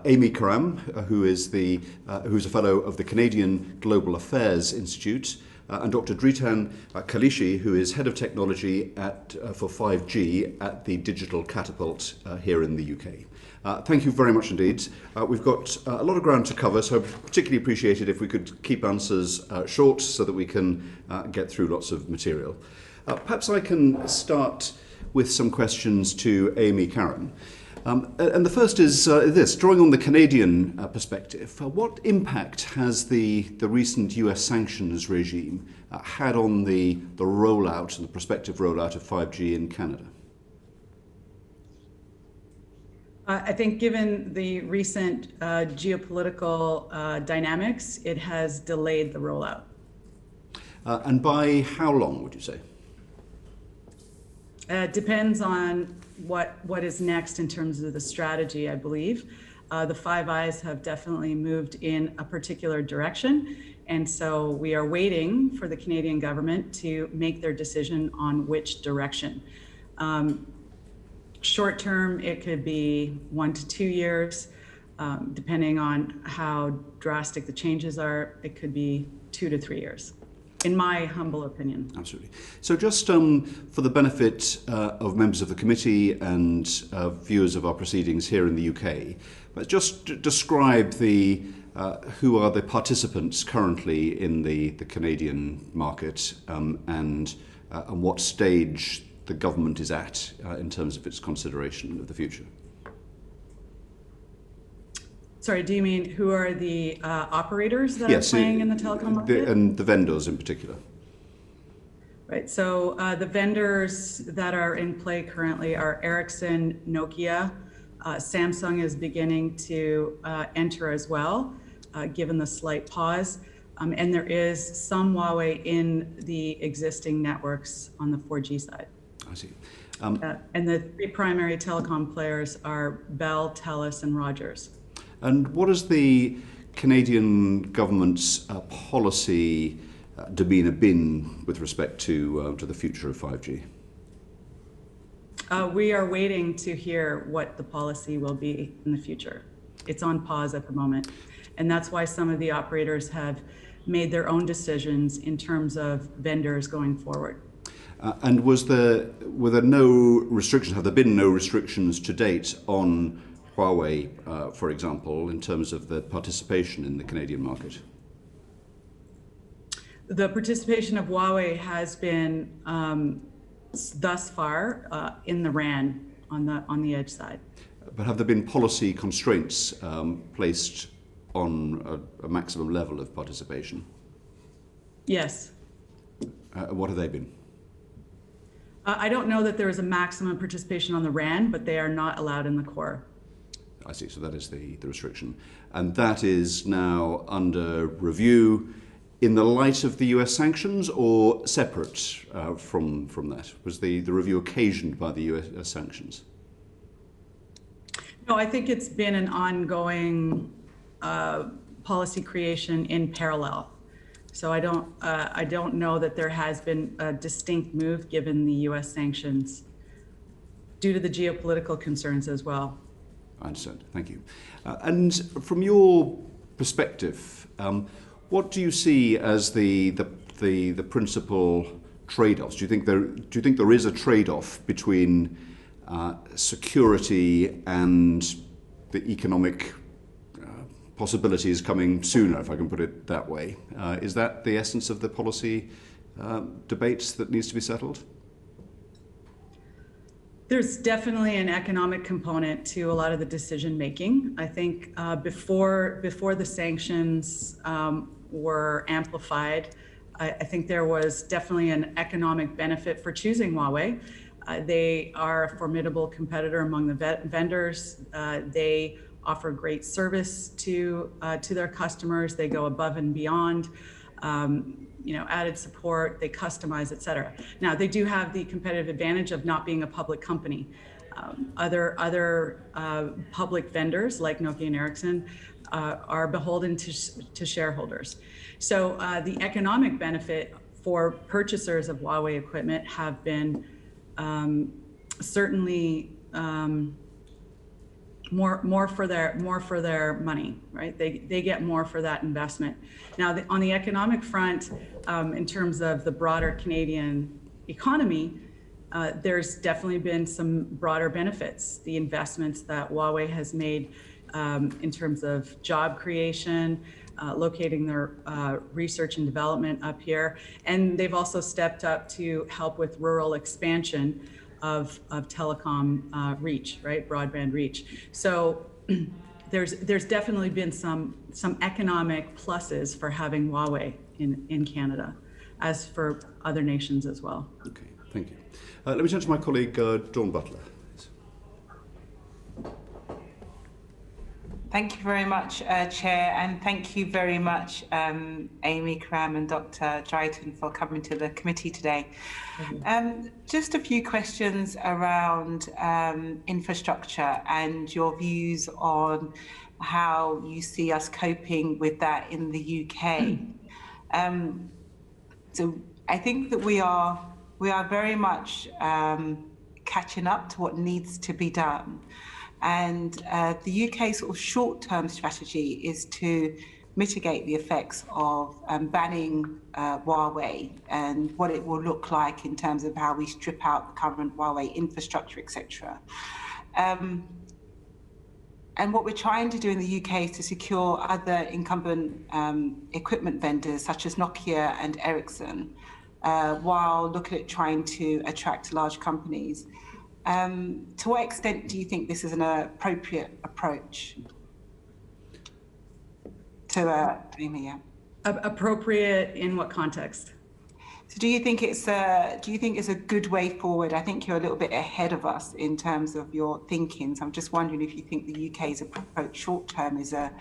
Amy Karam, who's a fellow of the Canadian Global Affairs Institute, and Dr. Dritan Kalishi, who is head of technology for 5G at the Digital Catapult here in the UK. Thank you very much indeed. We've got a lot of ground to cover, so I'd particularly appreciate it if we could keep answers short so that we can get through lots of material. Perhaps I can start with some questions to Amy Karam. And the first is this: drawing on the Canadian perspective, what impact has the recent US sanctions regime had on the rollout and the prospective rollout of 5G in Canada? I think given the recent geopolitical dynamics, it has delayed the rollout. And by how long, would you say? Depends on what is next in terms of the strategy, I believe. The Five Eyes have definitely moved in a particular direction, and so we are waiting for the Canadian government to make their decision on which direction. Short term, it could be 1 to 2 years. Depending on how drastic the changes are, it could be 2 to 3 years. In my humble opinion. Absolutely. So just for the benefit of members of the committee and viewers of our proceedings here in the UK, but just describe who are the participants currently in the Canadian market and what stage the government is at in terms of its consideration of the future. Sorry, do you mean who are the operators that are playing in the telecom market? And the vendors in particular. Right, so the vendors that are in play currently are Ericsson, Nokia. Samsung is beginning to enter as well, given the slight pause. And there is some Huawei in the existing networks on the 4G side. I see. And the three primary telecom players are Bell, Telus, and Rogers. And what has the Canadian government's policy demeanour been with respect to the future of 5G? We are waiting to hear what the policy will be in the future. It's on pause at the moment. And that's why some of the operators have made their own decisions in terms of vendors going forward. And were there no restrictions, have there been no restrictions to date on Huawei, for example, in terms of the participation in the Canadian market? The participation of Huawei has been thus far in the RAN on the edge side. But have there been policy constraints placed on a maximum level of participation? Yes. What have they been? I don't know that there is a maximum participation on the RAN, but they are not allowed in the core. I see, so that is the restriction. And that is now under review in the light of the US sanctions or separate from that? Was the review occasioned by the US sanctions? No, I think it's been an ongoing policy creation in parallel. So I don't know that there has been a distinct move given the US sanctions due to the geopolitical concerns as well. I understand. Thank you. And from your perspective, what do you see as the principal trade-offs? Do you think there is a trade-off between security and the economic possibilities coming sooner, if I can put it that way? Is that the essence of the policy debates that needs to be settled? There's definitely an economic component to a lot of the decision making. I think before the sanctions were amplified, I think there was definitely an economic benefit for choosing Huawei. They are a formidable competitor among the vendors. They offer great service to their customers. They go above and beyond. Added support, they customize, et cetera. Now, they do have the competitive advantage of not being a public company. Other public vendors like Nokia and Ericsson are beholden to shareholders. So the economic benefit for purchasers of Huawei equipment have been certainly more for their money, right? They get more for that investment. Now, on the economic front, in terms of the broader Canadian economy, there's definitely been some broader benefits. The investments that Huawei has made in terms of job creation, locating their research and development up here, and they've also stepped up to help with rural expansion of telecom reach, right, broadband reach. So there's definitely been some economic pluses for having Huawei in Canada, as for other nations as well. Okay, thank you. Let me turn to my colleague, Dawn Butler. Thank you very much, Chair, and thank you very much, Amy Cram and Dr. Drayton, for coming to the committee today. Just a few questions around infrastructure and your views on how you see us coping with that in the UK. So I think that we are very much catching up to what needs to be done. And the UK sort of short-term strategy is to mitigate the effects of banning Huawei and what it will look like in terms of how we strip out the current Huawei infrastructure, etc. And what we're trying to do in the UK is to secure other incumbent equipment vendors such as Nokia and Ericsson, while looking at trying to attract large companies. To what extent do you think this is an appropriate approach? Amy, yeah. Appropriate in what context? So do you think it's a good way forward? I think you're a little bit ahead of us in terms of your thinking. So I'm just wondering if you think the UK's approach short term is a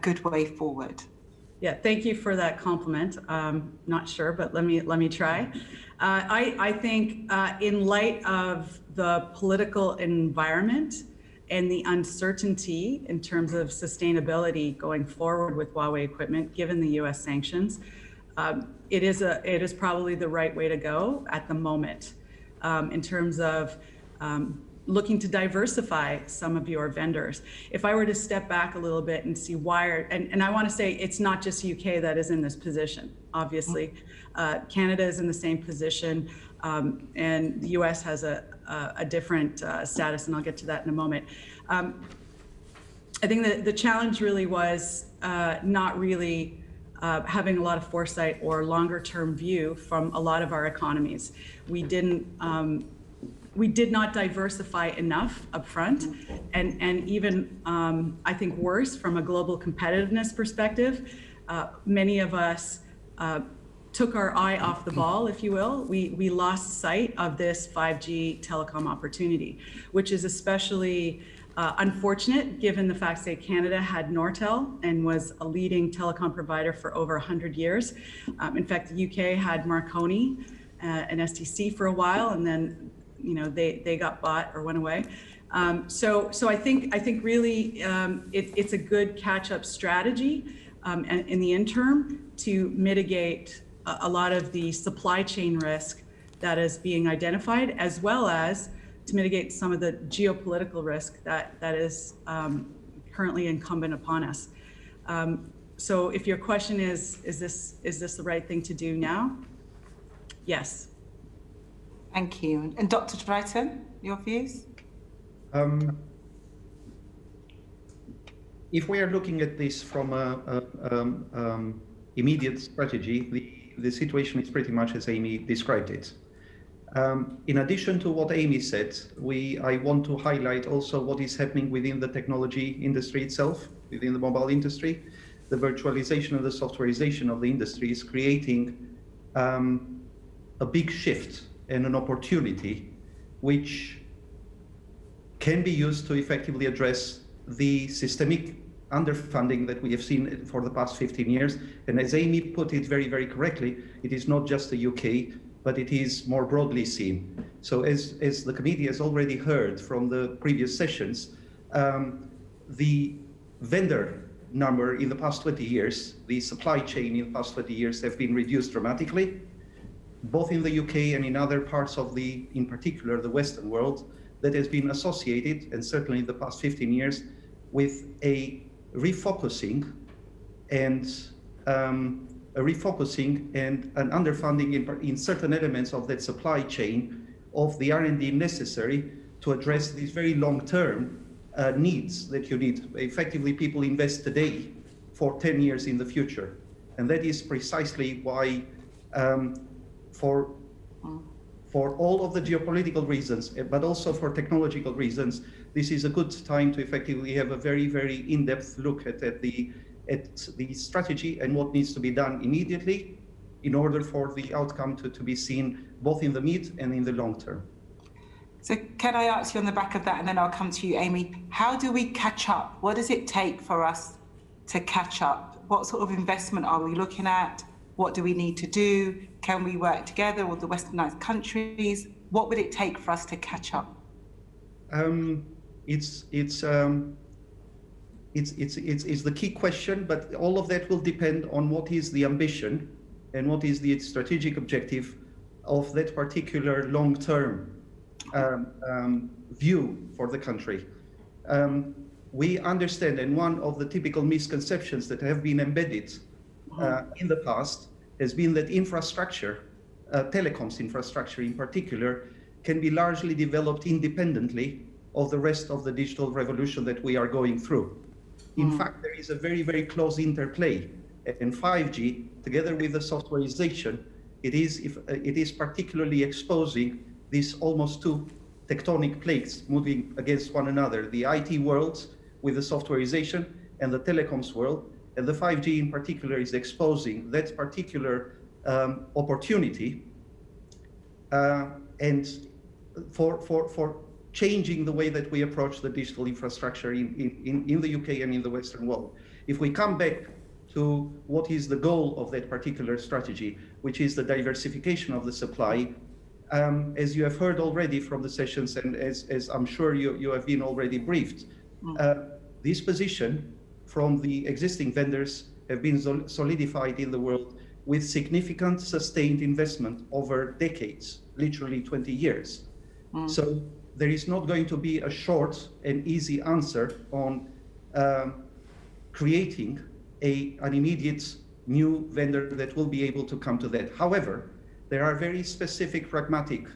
good way forward. Yeah, thank you for that compliment. Not sure, but let me try. I think in light of the political environment and the uncertainty in terms of sustainability going forward with Huawei equipment, given the U.S. sanctions, it is probably the right way to go at the moment in terms of looking to diversify some of your vendors. If I were to step back a little bit and see why, and I want to say it's not just UK that is in this position, obviously. Canada is in the same position, and the US has a different status, and I'll get to that in a moment. I think that the challenge really was not really having a lot of foresight or longer term view from a lot of our economies. We did not diversify enough upfront, and even I think worse from a global competitiveness perspective, many of us took our eye off the ball, if you will. We lost sight of this 5G telecom opportunity, which is especially unfortunate given the fact that Canada had Nortel and was a leading telecom provider for over 100 years. In fact, the UK had Marconi and STC for a while, and then they got bought or went away. So I think really it's a good catch-up strategy in the interim to mitigate a lot of the supply chain risk that is being identified, as well as to mitigate some of the geopolitical risk that is currently incumbent upon us. So if your question is this the right thing to do now? Yes. Thank you. And Dr. Drayton, your views? If we are looking at this from a immediate strategy, the situation is pretty much as Amy described it. In addition to what Amy said, I want to highlight also what is happening within the technology industry itself, within the mobile industry. The virtualization and the softwareization of the industry is creating a big shift and an opportunity which can be used to effectively address the systemic underfunding that we have seen for the past 15 years. And as Amy put it very, very correctly, it is not just the UK, but it is more broadly seen. So as the committee has already heard from the previous sessions, the vendor number in the past 20 years, the supply chain in the past 20 years have been reduced dramatically, both in the UK and in other parts of in particular, the Western world. that has been associated, and certainly in the past 15 years, with a refocusing and an underfunding in certain elements of that supply chain of the R&D necessary to address these very long-term needs that you need. Effectively, people invest today for 10 years in the future. And that is precisely why, for all of the geopolitical reasons, but also for technological reasons, this is a good time to effectively have a very, very in-depth look at the strategy and what needs to be done immediately in order for the outcome to be seen both in the mid and in the long term. So can I ask you on the back of that, and then I'll come to you, Amy, how do we catch up? What does it take for us to catch up? What sort of investment are we looking at? What do we need to do? Can we work together with the westernized countries? What would it take for us to catch up? It's the key question, but all of that will depend on what is the ambition and what is the strategic objective of that particular long-term view for the country. We understand, and one of the typical misconceptions that have been embedded in the past has been that infrastructure, telecoms infrastructure in particular, can be largely developed independently of the rest of the digital revolution that we are going through. In fact, there is a very, very close interplay. And 5G, together with the softwareization, it is particularly exposing these almost two tectonic plates moving against one another, the IT world with the softwareization and the telecoms world. And the 5G in particular is exposing that particular opportunity and for changing the way that we approach the digital infrastructure in the UK and in the Western world. If we come back to what is the goal of that particular strategy, which is the diversification of the supply, as you have heard already from the sessions, and as I'm sure you have been already briefed, this position from the existing vendors have been solidified in the world with significant sustained investment over decades, literally 20 years. So there is not going to be a short and easy answer on creating an immediate new vendor that will be able to come to that. However, there are very specific pragmatic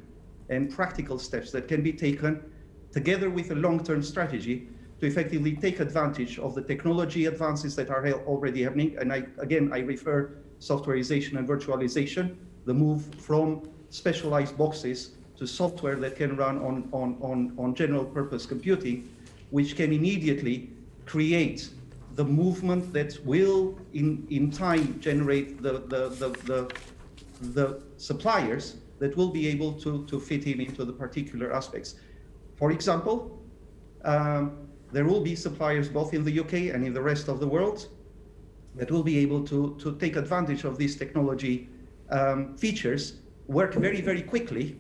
and practical steps that can be taken together with a long-term strategy to effectively take advantage of the technology advances that are already happening. And I refer softwareization and virtualization, the move from specialized boxes to software that can run on general purpose computing, which can immediately create the movement that will in time generate the suppliers that will be able to fit into the particular aspects. For example, there will be suppliers both in the UK and in the rest of the world that will be able to take advantage of these technology features, work very, very quickly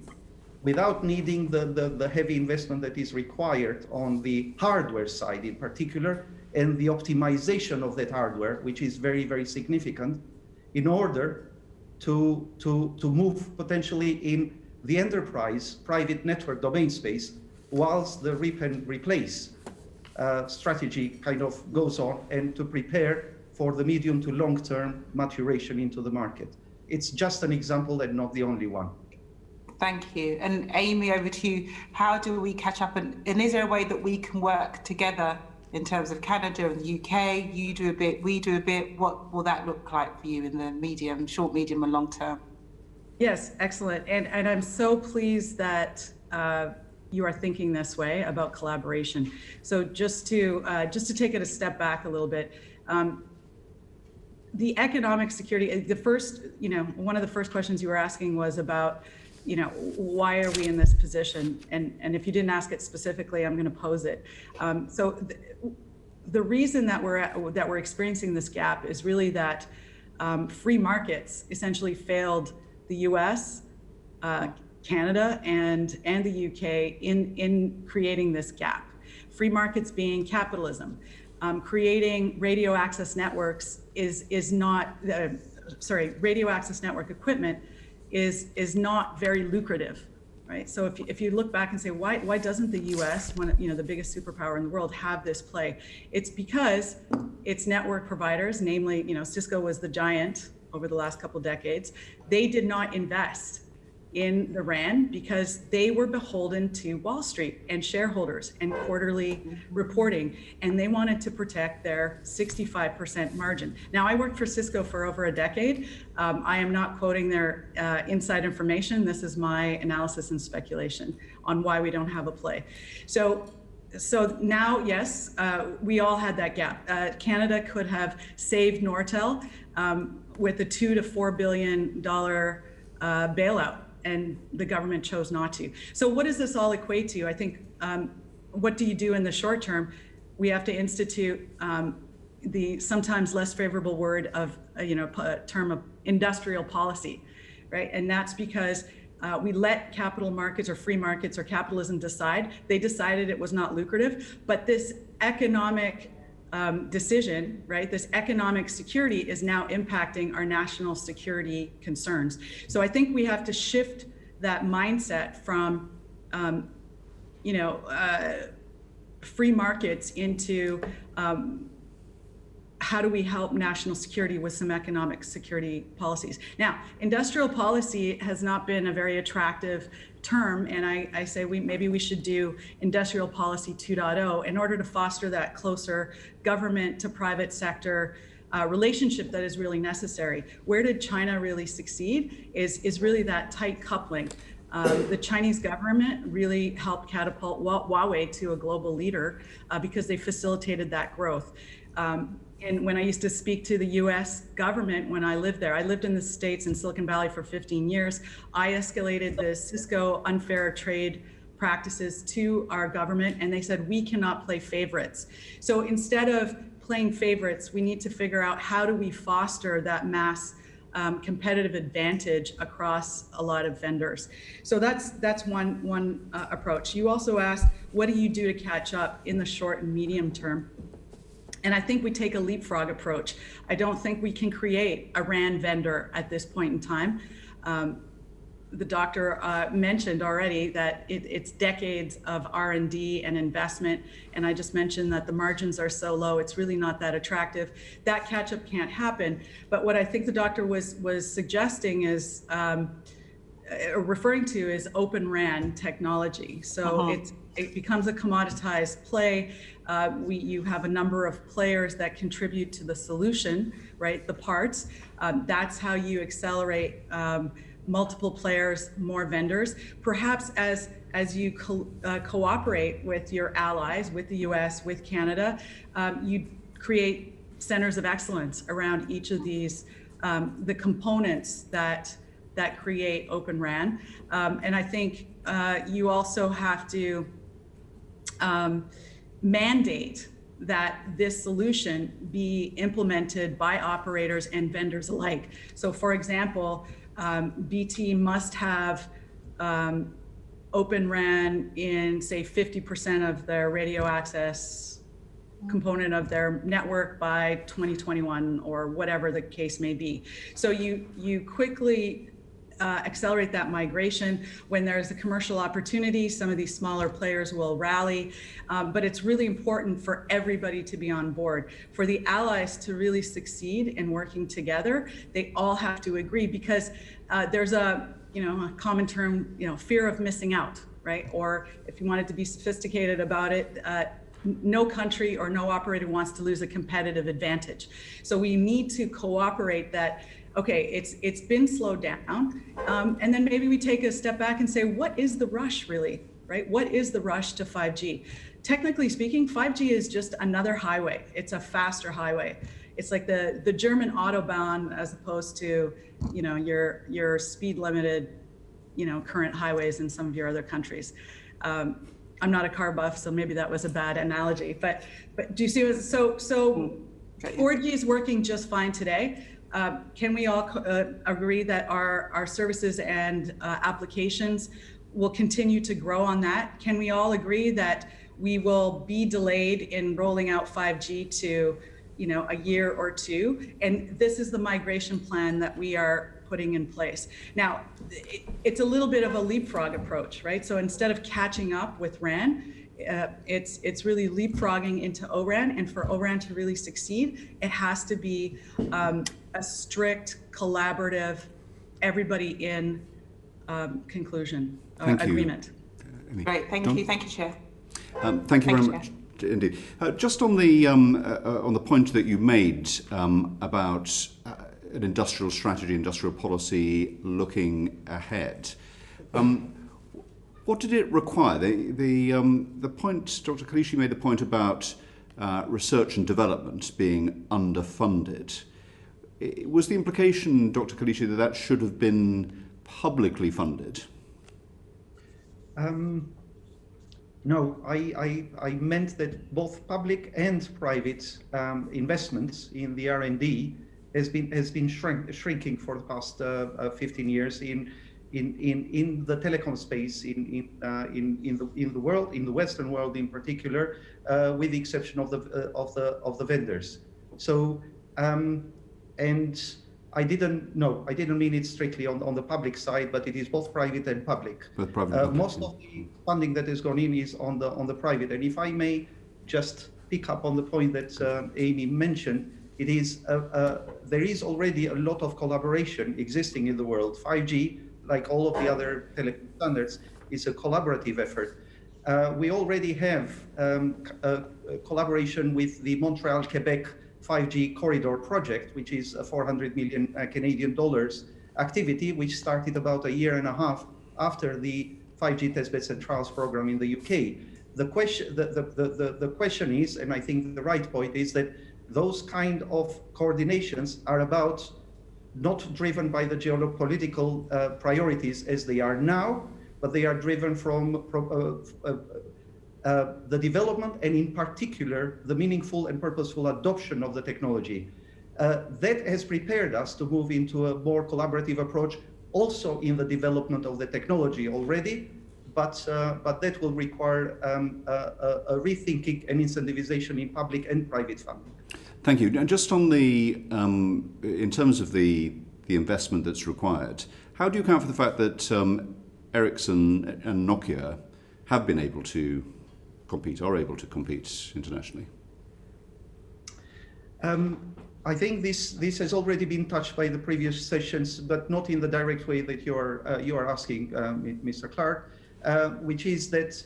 without needing the heavy investment that is required on the hardware side in particular, and the optimization of that hardware, which is very, very significant, in order to move potentially in the enterprise private network domain space, whilst the rip and replace strategy kind of goes on, and to prepare for the medium to long-term maturation into the market. It's just an example and not the only one. Thank you. And Amy, over to you. How do we catch up? And is there a way that we can work together in terms of Canada and the UK? You do a bit, we do a bit. What will that look like for you in the short, medium, and long term? Yes, excellent. And I'm so pleased that you are thinking this way about collaboration. So just to take it a step back a little bit, the economic security, one of the first questions you were asking was about, why are we in this position? And if you didn't ask it specifically, I'm going to pose it. So the reason that we're experiencing this gap is really that free markets essentially failed the US, Canada, and the UK in creating this gap. Free markets being capitalism. Creating radio access networks radio access network equipment is not very lucrative right? So if you look back and say, why doesn't the US, the biggest superpower in the world, have this play? It's because its network providers, namely, Cisco was the giant over the last couple decades, they did not invest in the RAN because they were beholden to Wall Street and shareholders and quarterly reporting, and they wanted to protect their 65% margin. Now, I worked for Cisco for over a decade. I am not quoting their inside information. This is my analysis and speculation on why we don't have a play. So now, yes, we all had that gap. Canada could have saved Nortel with a $2 to $4 billion bailout, and the government chose not to. So what does this all equate to? I think, what do you do in the short term? We have to institute the sometimes less favorable word of, term of industrial policy, right? And that's because we let capital markets or free markets or capitalism decide. They decided it was not lucrative, but this economic decision, right? This economic security is now impacting our national security concerns. So I think we have to shift that mindset from, free markets into how do we help national security with some economic security policies. Now, industrial policy has not been a very attractive term, and I say maybe we should do industrial policy 2.0 in order to foster that closer government to private sector relationship that is really necessary. Where did China really succeed is really that tight coupling. The Chinese government really helped catapult Huawei to a global leader because they facilitated that growth. And when I used to speak to the US government when I lived there, I lived in the States in Silicon Valley for 15 years. I escalated the Cisco unfair trade practices to our government, and they said, we cannot play favorites. So instead of playing favorites, we need to figure out how do we foster that mass competitive advantage across a lot of vendors. So that's one approach. You also asked, what do you do to catch up in the short and medium term? And I think we take a leapfrog approach. I don't think we can create a RAN vendor at this point in time. The doctor mentioned already that it's decades of R&D and investment. And I just mentioned that the margins are so low, it's really not that attractive. That catch-up can't happen. But what I think the doctor was suggesting is, referring to is open RAN technology. So it becomes a commoditized play. You have a number of players that contribute to the solution, right? The parts. That's how you accelerate multiple players, more vendors. Perhaps as you cooperate with your allies, with the US, with Canada, you create centers of excellence around each of these, the components that create Open RAN. And I think you also have to mandate that this solution be implemented by operators and vendors alike. So for example, BT must have Open RAN in, say, 50% of their radio access component of their network by 2021 or whatever the case may be. So you quickly accelerate that migration. When there's a commercial opportunity, some of these smaller players will rally, but it's really important for everybody to be on board. For the allies to really succeed in working together, they all have to agree, because there's a common term, fear of missing out, right? Or if you wanted to be sophisticated about it, no country or no operator wants to lose a competitive advantage. So we need to cooperate that, okay, it's been slowed down, and then maybe we take a step back and say, what is the rush really, right? What is the rush to 5G? Technically speaking, 5G is just another highway. It's a faster highway. It's like the German Autobahn as opposed to, your speed limited, current highways in some of your other countries. I'm not a car buff, so maybe that was a bad analogy, but do you see? So 4G is working just fine today. Can we all agree that our services and applications will continue to grow on that? Can we all agree that we will be delayed in rolling out 5G to, a year or two? And this is the migration plan that we are putting in place. Now, it's a little bit of a leapfrog approach, right? So instead of catching up with RAN, it's really leapfrogging into ORAN, and for ORAN to really succeed, it has to be a strict, collaborative, everybody in conclusion, agreement. Great, thank you, Chair. Thank you very much indeed. Just on the point that you made about an industrial strategy, industrial policy looking ahead. What did it require? The point, Dr. Kalishi made the point about research and development being underfunded. Was the implication, Dr. Kalishi, that that should have been publicly funded? No, I meant that both public and private investments in the R&D has been shrinking for the past 15 years in the telecom space in the world, in the Western world in particular, with the exception of the vendors. So and I didn't mean it strictly on the public side, but it is both private and public. Most of the funding that has gone in is on the private. And if I may just pick up on the point that Amy mentioned, it is there is already a lot of collaboration existing in the world. 5G, like all of the other telecom standards, is a collaborative effort. We already have a collaboration with the Montreal, Quebec 5G corridor project, which is a 400 million Canadian dollars activity, which started about a year and a half after the 5G testbeds and trials program in the UK. The question is, and I think the right point is that those kind of coordinations are about not driven by the geopolitical priorities as they are now, but they are driven from the development and in particular the meaningful and purposeful adoption of the technology. That has prepared us to move into a more collaborative approach also in the development of the technology already, but that will require a rethinking and incentivization in public and private funding. Thank you. And just on the, in terms of the investment that's required, how do you account for the fact that Ericsson and Nokia have been able to compete, are able to compete internationally? I think this has already been touched by the previous sessions, but not in the direct way that you are asking, Mr. Clark, which is that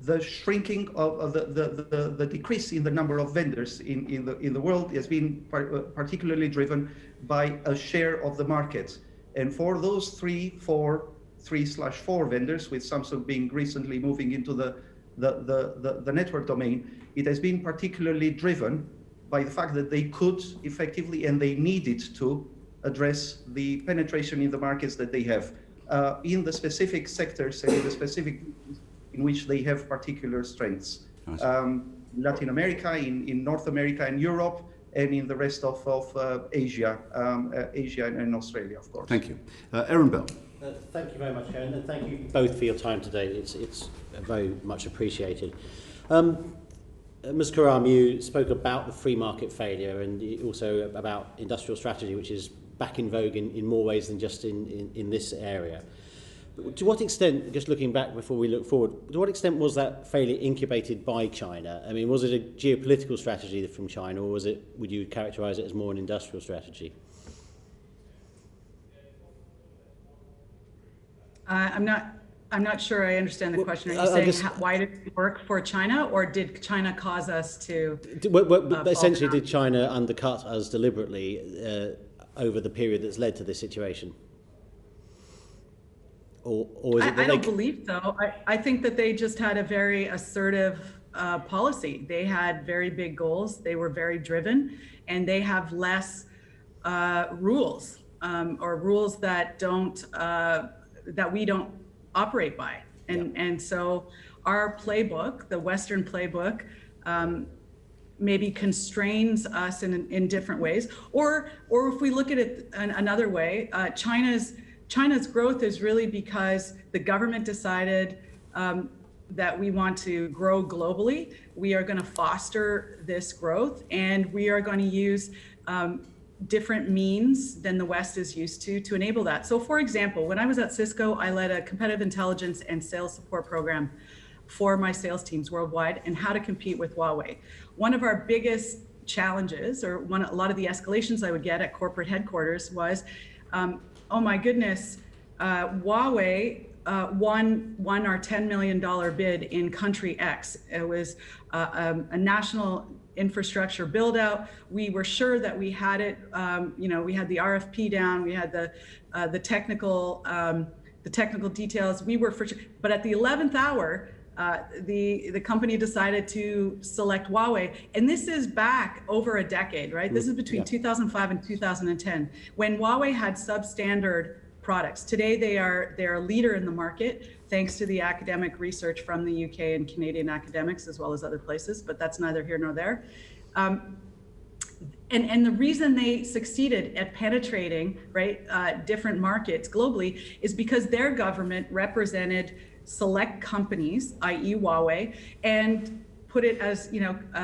the shrinking of the decrease in the number of vendors in the world has been particularly driven by a share of the market, and for those 3/4 vendors, with Samsung being recently moving into the network domain, it has been particularly driven by the fact that they could effectively and they needed to address the penetration in the markets that they have in the specific sectors and in the specific in which they have particular strengths. Latin America, in North America and Europe, and in the rest of Asia, Asia and Australia, of course. Thank you. Aaron Bell. Thank you very much, Aaron, and thank you both for your time today. It's very much appreciated. Ms. Karam, you spoke about the free market failure and also about industrial strategy, which is back in vogue in more ways than just in this area. To what extent, just looking back before we look forward, to what extent was that failure incubated by China? I mean, was it a geopolitical strategy from China, or was it, would you characterize it as more an industrial strategy? I'm not sure I understand the question. Are you saying why did it work for China, or did China cause us to? Essentially, did China undercut us deliberately over the period that's led to this situation? Or is it I don't believe so. I think that they just had a very assertive policy. They had very big goals. They were very driven, and they have less rules or rules that don't that we don't operate by. And so our playbook, the Western playbook, maybe constrains us in different ways. Or if we look at it another way, China's growth is really because the government decided that we want to grow globally. We are going to foster this growth, and we are going to use different means than the West is used to enable that. So for example, when I was at Cisco, I led a competitive intelligence and sales support program for my sales teams worldwide and how to compete with Huawei. One of our biggest challenges, or a lot of the escalations I would get at corporate headquarters was, oh my goodness, Huawei won our $10 million bid in country X. It was a national infrastructure build out. We were sure that we had it. We had the RFP down. We had the technical details. We were for sure. But at the 11th hour, the company decided to select Huawei, and this is back over a decade, right? This is between 2005 and 2010, when Huawei had substandard products. Today, they are a leader in the market, thanks to the academic research from the UK and Canadian academics, as well as other places, but that's neither here nor there. And the reason they succeeded at penetrating, right, different markets globally is because their government represented select companies, i.e. Huawei, and put it as,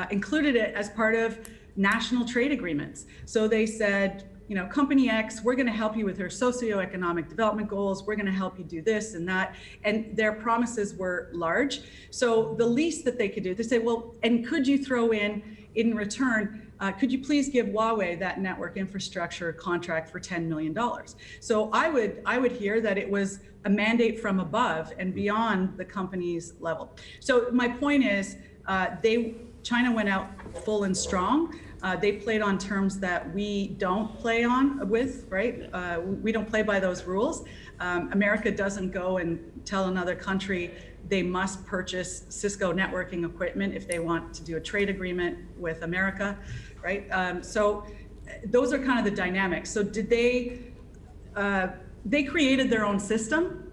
included it as part of national trade agreements. So they said, company X, we're going to help you with your socioeconomic development goals. We're going to help you do this and that. And their promises were large. So the least that they could do, they say, well, and could you throw in return, could you please give Huawei that network infrastructure contract for $10 million? So I would hear that it was a mandate from above and beyond the company's level. So my point is, China went out full and strong. They played on terms that we don't play on with, right? We don't play by those rules. America doesn't go and tell another country they must purchase Cisco networking equipment if they want to do a trade agreement with America, right? So those are kind of the dynamics. So did they created their own system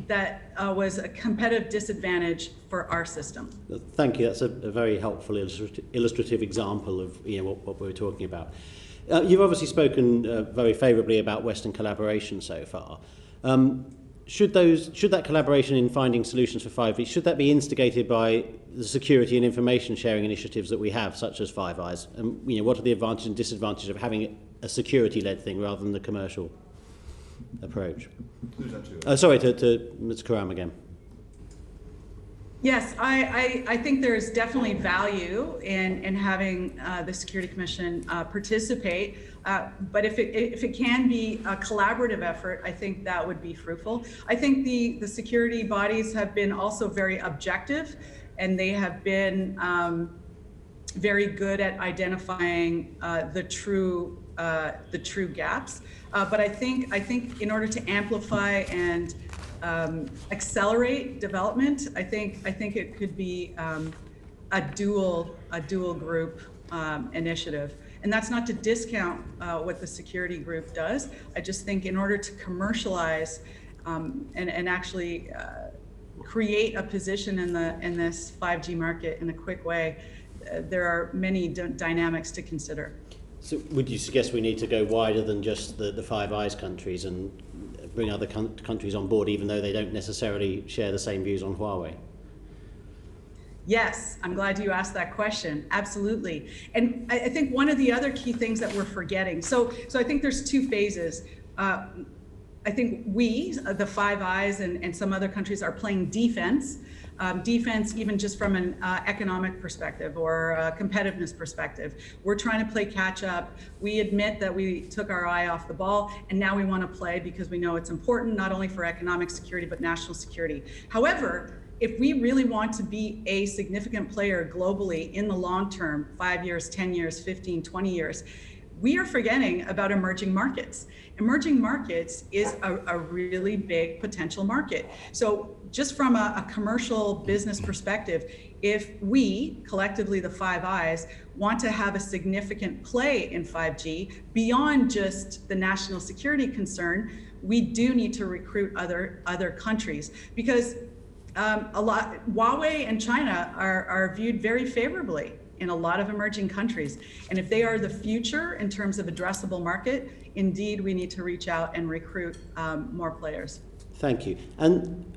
that was a competitive disadvantage for our system. Thank you. That's a very helpful illustrative example of what we were talking about. You've obviously spoken very favourably about Western collaboration so far. Should that collaboration in finding solutions for 5G, should that be instigated by the security and information sharing initiatives that we have, such as Five Eyes? And what are the advantages and disadvantages of having a security-led thing rather than the commercial approach? Who's that to? Sorry, to Ms. Karam again. Yes, I think there's definitely value in having the Security Commission participate, but if it can be a collaborative effort, I think that would be fruitful. I think the security bodies have been also very objective, and they have been very good at identifying the true gaps. But I think in order to amplify and accelerate development, I think it could be a dual group initiative. And that's not to discount what the security group does. I just think in order to commercialize and actually create a position in this 5G market in a quick way, there are many dynamics to consider. So would you suggest we need to go wider than just the Five Eyes countries and bring other countries on board, even though they don't necessarily share the same views on Huawei? Yes, I'm glad you asked that question. Absolutely. And I think one of the other key things that we're forgetting, so I think there's two phases. I think we, the Five Eyes and some other countries, are playing defense. Defense, even just from an economic perspective or a competitiveness perspective. We're trying to play catch up. We admit that we took our eye off the ball, and now we want to play because we know it's important, not only for economic security, but national security. However, if we really want to be a significant player globally in the long term, 5 years, 10 years, 15, 20 years, we are forgetting about emerging markets. Emerging markets is a really big potential market. So just from a commercial business perspective, if we, collectively the Five Eyes, want to have a significant play in 5G beyond just the national security concern, we do need to recruit other countries, because Huawei and China are viewed very favorably in a lot of emerging countries. And if they are the future in terms of addressable market, indeed, we need to reach out and recruit more players. Thank you. And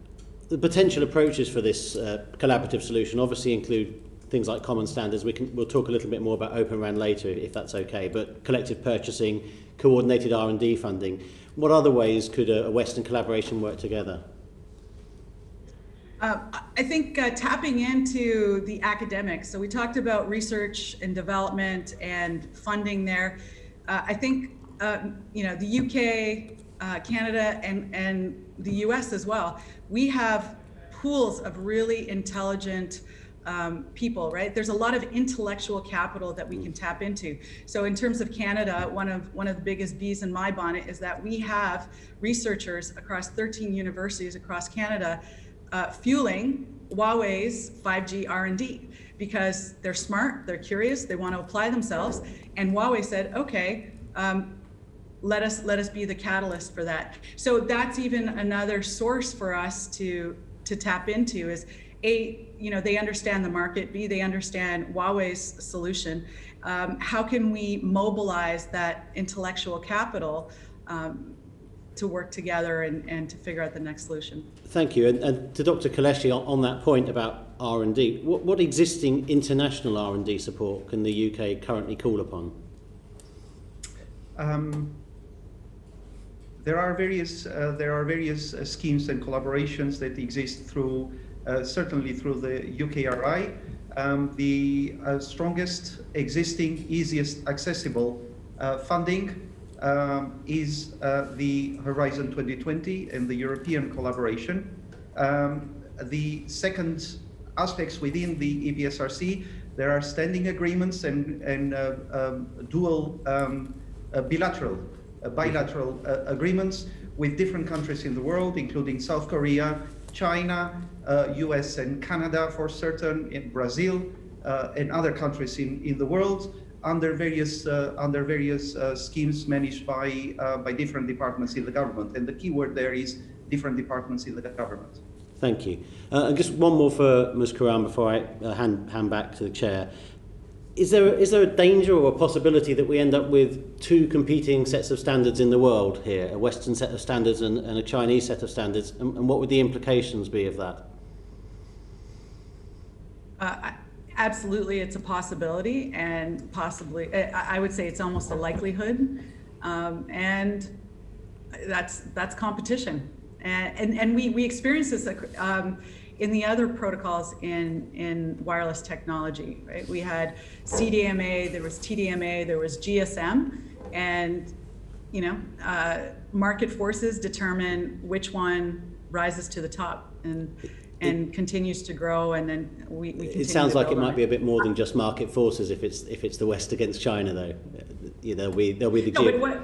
the potential approaches for this collaborative solution obviously include things like common standards. We'll talk a little bit more about Open RAN later, if that's okay. But collective purchasing, coordinated R&D funding. What other ways could a Western collaboration work together? I think tapping into the academics. So we talked about research and development and funding there. I think the UK, Canada, and the US as well. We have pools of really intelligent people, right? There's a lot of intellectual capital that we can tap into. So in terms of Canada, one of the biggest bees in my bonnet is that we have researchers across 13 universities across Canada fueling Huawei's 5G R&D, because they're smart, they're curious, they want to apply themselves. And Huawei said, okay, let us be the catalyst for that. So that's even another source for us to tap into is they understand the market, B, they understand Huawei's solution. How can we mobilize that intellectual capital to work together and to figure out the next solution? Thank you. And to Dr. Kaleshi, on that point about R&D, what existing international R&D support can the UK currently call upon? There are various schemes and collaborations that exist through certainly through the UKRI. The strongest existing, easiest accessible funding is the Horizon 2020 and the European collaboration. The second aspects within the EPSRC, there are standing agreements and dual bilateral agreements with different countries in the world, including South Korea, China, US and Canada for certain, in Brazil, and other countries in the world, under various schemes managed by different departments in the government. And the key word there is different departments in the government. Thank you. And just one more for Ms. Karam before I hand back to the chair. Is there a danger or a possibility that we end up with two competing sets of standards in the world here, a Western set of standards and a Chinese set of standards, and what would the implications be of that? Absolutely, it's a possibility, and possibly, I would say it's almost a likelihood, and that's competition, and we experience this in the other protocols in wireless technology, right? We had CDMA, there was TDMA, there was GSM, and market forces determine which one rises to the top and continues to grow, and then we continue. It sounds like it might be a bit more than just market forces if it's the West against China, though. There'll be the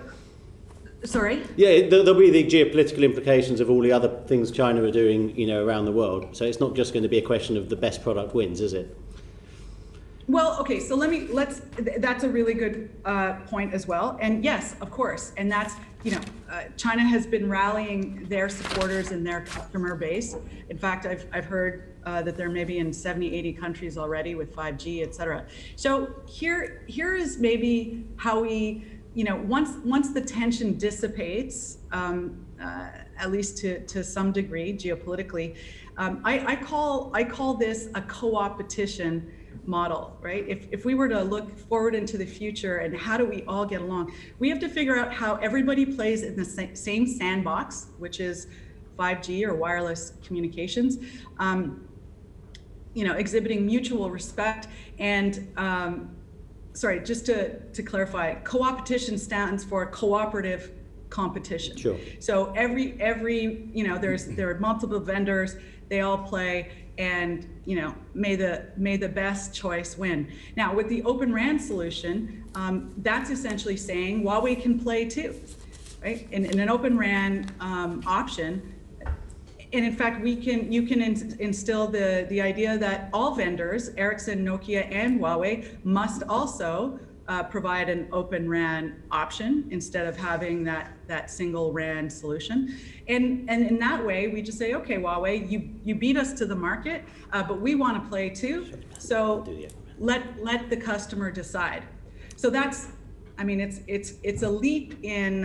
Sorry? Yeah, there'll be the geopolitical implications of all the other things China are doing, around the world. So it's not just going to be a question of the best product wins, is it? Well, okay, so that's a really good point as well. And yes, of course, and that's, China has been rallying their supporters and their customer base. In fact, I've heard that they're maybe in 70, 80 countries already with 5G, et cetera. So here is maybe how we, once the tension dissipates, at least to some degree geopolitically, I call this a co-opetition model, right? If we were to look forward into the future and how do we all get along, we have to figure out how everybody plays in the same sandbox, which is 5G or wireless communications, exhibiting mutual respect. And sorry, just to clarify, co-opetition stands for cooperative competition. Sure. So every there are multiple vendors, they all play, and may the best choice win. Now with the Open RAN solution, that's essentially saying Huawei can play too, right? In an Open RAN option, and in fact you can instill the idea that all vendors, Ericsson, Nokia, and Huawei, must also provide an Open RAN option instead of having that single RAN solution. And in that way, we just say, okay, Huawei, you beat us to the market, but we want to play too. So let the customer decide. So that's, it's a leap in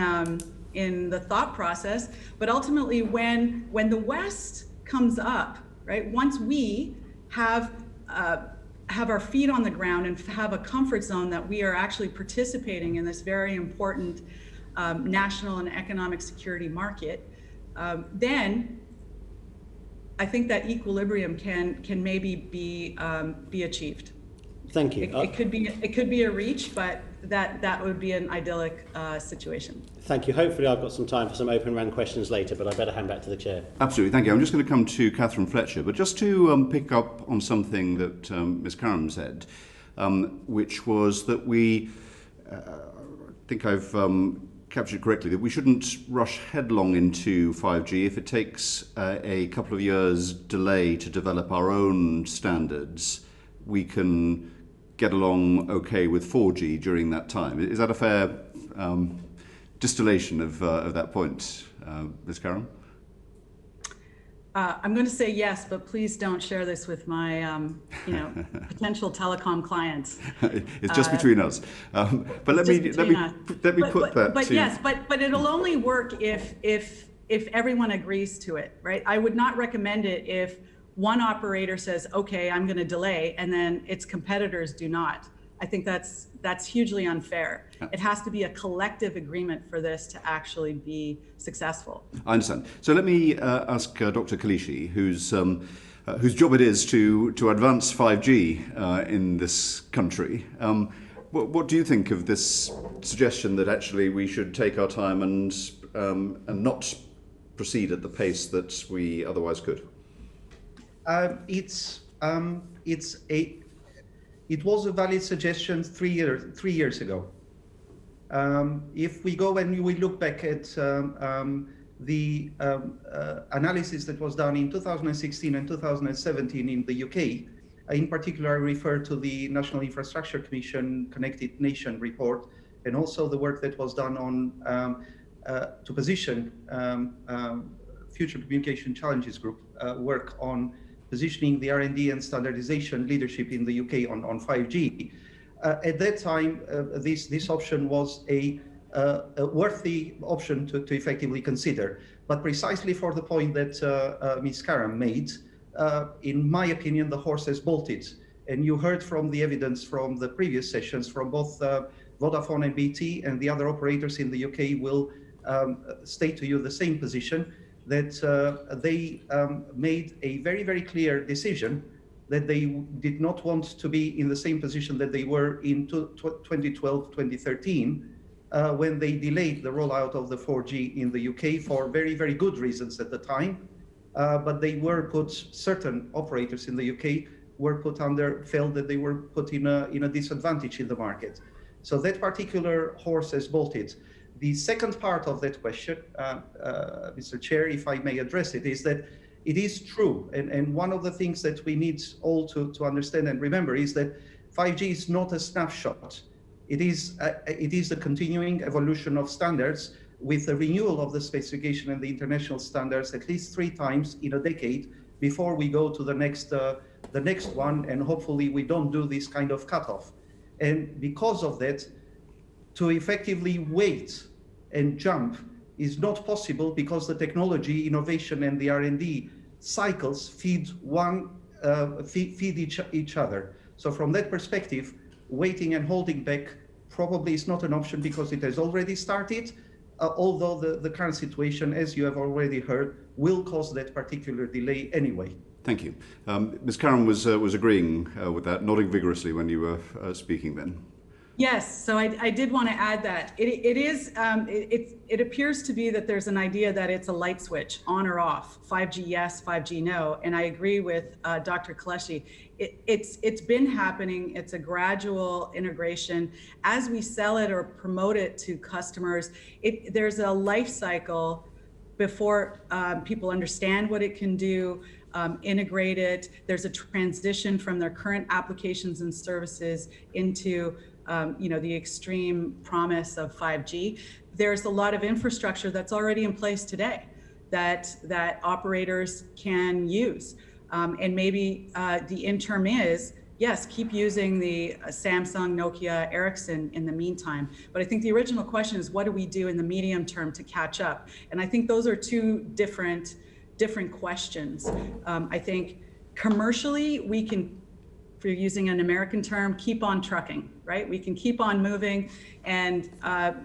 the thought process, but ultimately when the West comes up, right? Once we have have our feet on the ground and have a comfort zone that we are actually participating in this very important national and economic security market, then I think that equilibrium can maybe be achieved. Thank you. It could be a reach, but that would be an idyllic situation. Thank you. Hopefully I've got some time for some open round questions later, but I better hand back to the chair. Absolutely, thank you. I'm just going to come to Catherine Fletcher, but just to pick up on something that Ms. Karam said, which was that we, I think I've captured correctly, that we shouldn't rush headlong into 5G. If it takes a couple of years delay to develop our own standards, we can get along okay with 4G during that time. Is that a fair distillation of that point, Ms. Karam? I'm going to say yes, but please don't share this with my, potential telecom clients. It's just between us. But let me put that. But yes, but it'll only work if everyone agrees to it, right? I would not recommend it if one operator says, okay, I'm going to delay, and then its competitors do not. I think that's hugely unfair. Yeah. It has to be a collective agreement for this to actually be successful. I understand. So let me ask Dr. Kalishi, whose job it is to advance 5G in this country. What do you think of this suggestion that actually we should take our time and not proceed at the pace that we otherwise could? It was a valid suggestion 3 years ago. If we go and we look back at the analysis that was done in 2016 and 2017 in the UK, in particular I refer to the National Infrastructure Commission Connected Nation report, and also the work that was done on to position Future Communication Challenges Group work on positioning the R&D and standardization leadership in the UK on 5G. At that time, this option was a worthy option to effectively consider. But precisely for the point that Ms. Karam made, in my opinion, the horse has bolted. And you heard from the evidence from the previous sessions from both Vodafone and BT, and the other operators in the UK will state to you the same position, that they made a very, very clear decision that they did not want to be in the same position that they were in 2012, 2013, when they delayed the rollout of the 4G in the UK for very, very good reasons at the time. But they were put, certain operators in the UK felt that they were put in a disadvantage in the market. So that particular horse has bolted. The second part of that question, Mr. Chair, if I may address it, is that it is true. And one of the things that we need all to understand and remember is that 5G is not a snapshot. It is a continuing evolution of standards with a renewal of the specification and the international standards at least 3 times in a decade before we go to the next one, and hopefully we don't do this kind of cutoff. And because of that, to effectively wait and jump is not possible, because the technology innovation and the R&D cycles feed each other. So from that perspective, waiting and holding back probably is not an option, because it has already started, although the current situation, as you have already heard, will cause that particular delay anyway. Thank you. Ms. Karam was agreeing with that, nodding vigorously when you were speaking then. Yes, so I did want to add that it appears to be that there's an idea that it's a light switch, on or off, 5G yes, 5G no, and I agree with Dr. Kaleshi. It's been happening. It's a gradual integration. As we sell it or promote it to customers, there's a life cycle before people understand what it can do, integrate it. There's a transition from their current applications and services into the extreme promise of 5G. There's a lot of infrastructure that's already in place today that operators can use. And maybe the interim is, yes, keep using the Samsung, Nokia, Ericsson in the meantime. But I think the original question is, what do we do in the medium term to catch up? And I think those are two different questions. I think commercially, we can for using an American term, keep on trucking, right? We can keep on moving and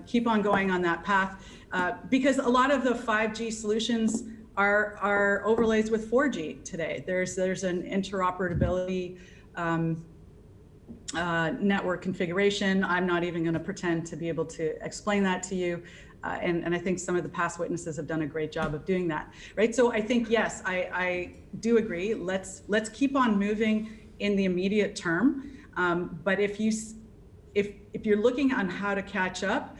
keep on going on that path because a lot of the 5G solutions are overlays with 4G today. There's an interoperability network configuration. I'm not even going to pretend to be able to explain that to you. And I think some of the past witnesses have done a great job of doing that, right? So I think, yes, I do agree. Let's keep on moving in the immediate term. But if you're looking on how to catch up,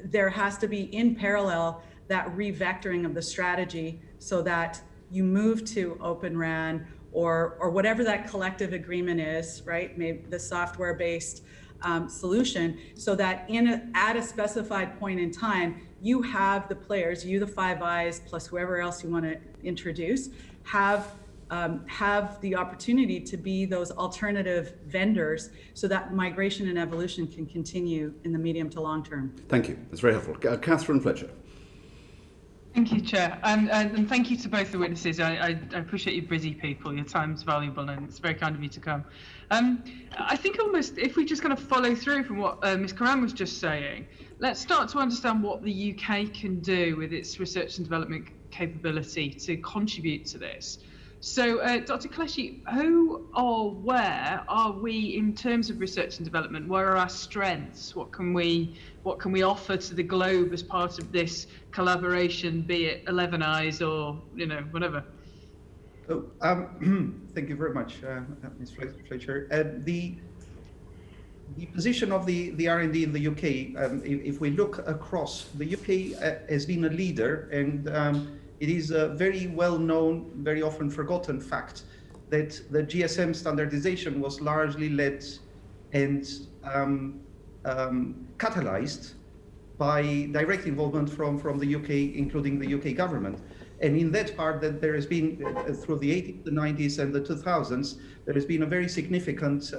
there has to be in parallel that revectoring of the strategy so that you move to Open RAN or whatever that collective agreement is, right? Maybe the software-based solution, so that at a specified point in time, you have the players, you the Five Eyes plus whoever else you want to introduce, have the opportunity to be those alternative vendors, so that migration and evolution can continue in the medium to long term. Thank you. That's very helpful. Catherine Fletcher. Thank you, Chair, and thank you to both the witnesses. I appreciate you busy people. Your time's valuable, and it's very kind of you to come. I think almost if we just kind of follow through from what Ms. Karam was just saying, let's start to understand what the UK can do with its research and development capability to contribute to this. So, Dr. Kaleshi, who or where are we in terms of research and development? Where are our strengths? What can we offer to the globe as part of this collaboration, be it 11 Eyes or whatever? So, thank you very much, Ms. Fletcher. The position of the R&D in the UK, if we look across, the UK has been a leader, and it is a very well-known, very often forgotten fact that the GSM standardization was largely led and catalyzed by direct involvement from the UK, including the UK government. And in that part, that there has been, through the 80s, the 90s, and the 2000s, there has been a very significant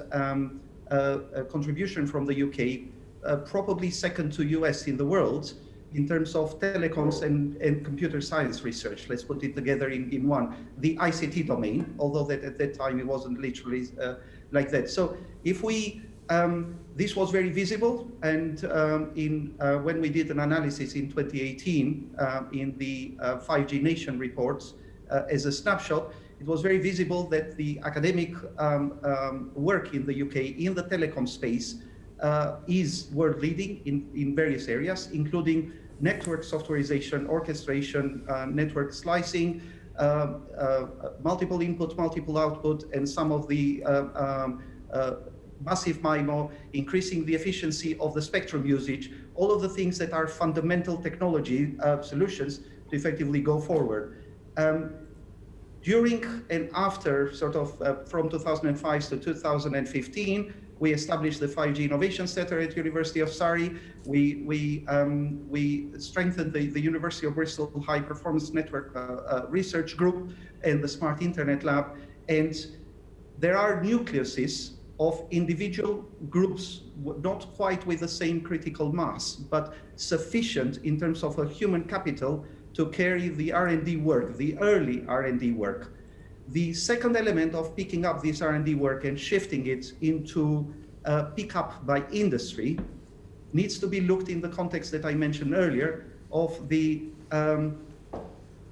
contribution from the UK, probably second to US in the world, in terms of telecoms and computer science research. Let's put it together in one. The ICT domain, although that at that time it wasn't literally like that. So if we, this was very visible, and when we did an analysis in 2018 in the 5G Nation reports as a snapshot, it was very visible that the academic work in the UK in the telecom space is world leading in various areas, including network softwareization, orchestration, network slicing, multiple input, multiple output, and some of the massive MIMO, increasing the efficiency of the spectrum usage, all of the things that are fundamental technology solutions to effectively go forward. During and after, sort of from 2005 to 2015, we established the 5G Innovation Center at University of Surrey. We strengthened the University of Bristol High Performance Network Research Group and the Smart Internet Lab. And there are nucleuses of individual groups, not quite with the same critical mass, but sufficient in terms of a human capital to carry the R&D work, the early R&D work. The second element of picking up this R&D work and shifting it into pickup by industry needs to be looked in the context that I mentioned earlier of the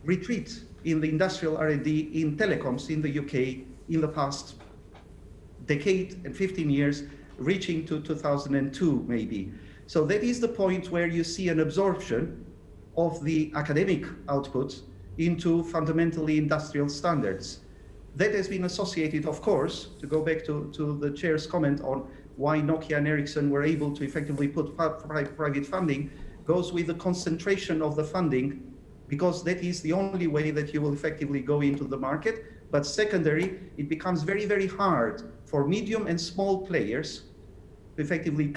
retreat in the industrial R&D in telecoms in the UK in the past decade and 15 years, reaching to 2002 maybe. So that is the point where you see an absorption of the academic output into fundamentally industrial standards. That has been associated, of course, to go back to the chair's comment on why Nokia and Ericsson were able to effectively put private funding, goes with the concentration of the funding, because that is the only way that you will effectively go into the market. But secondary, it becomes very, very hard for medium and small players to effectively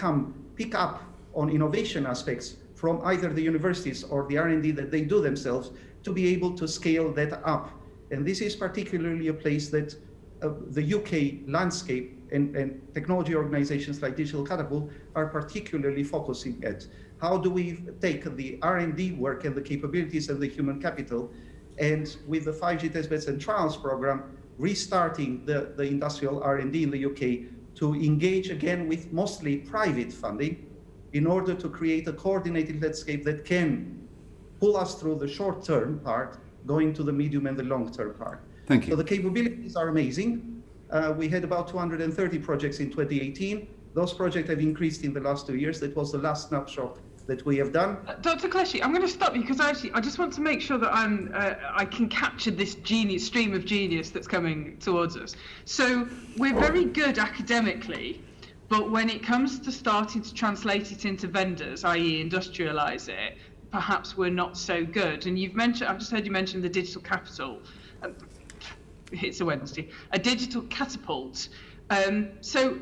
pick up on innovation aspects from either the universities or the R&D that they do themselves to be able to scale that up. And this is particularly a place that the UK landscape and technology organizations like Digital Catapult are particularly focusing at. How do we take the R&D work and the capabilities and the human capital, and with the 5G Testbeds and Trials program, restarting the industrial R&D in the UK to engage again with mostly private funding in order to create a coordinated landscape that can pull us through the short-term part, going to the medium and the long-term part. Thank you. So the capabilities are amazing. We had about 230 projects in 2018. Those projects have increased in the last 2 years. That was the last snapshot that we have done. Dr. Kleshi, I'm going to stop you because I just want to make sure that I can capture this stream of genius that's coming towards us. So we're very good academically, but when it comes to starting to translate it into vendors, i.e. industrialize it, perhaps we're not so good. And I've just heard you mention the digital capital. It's a Wednesday. A digital catapult. So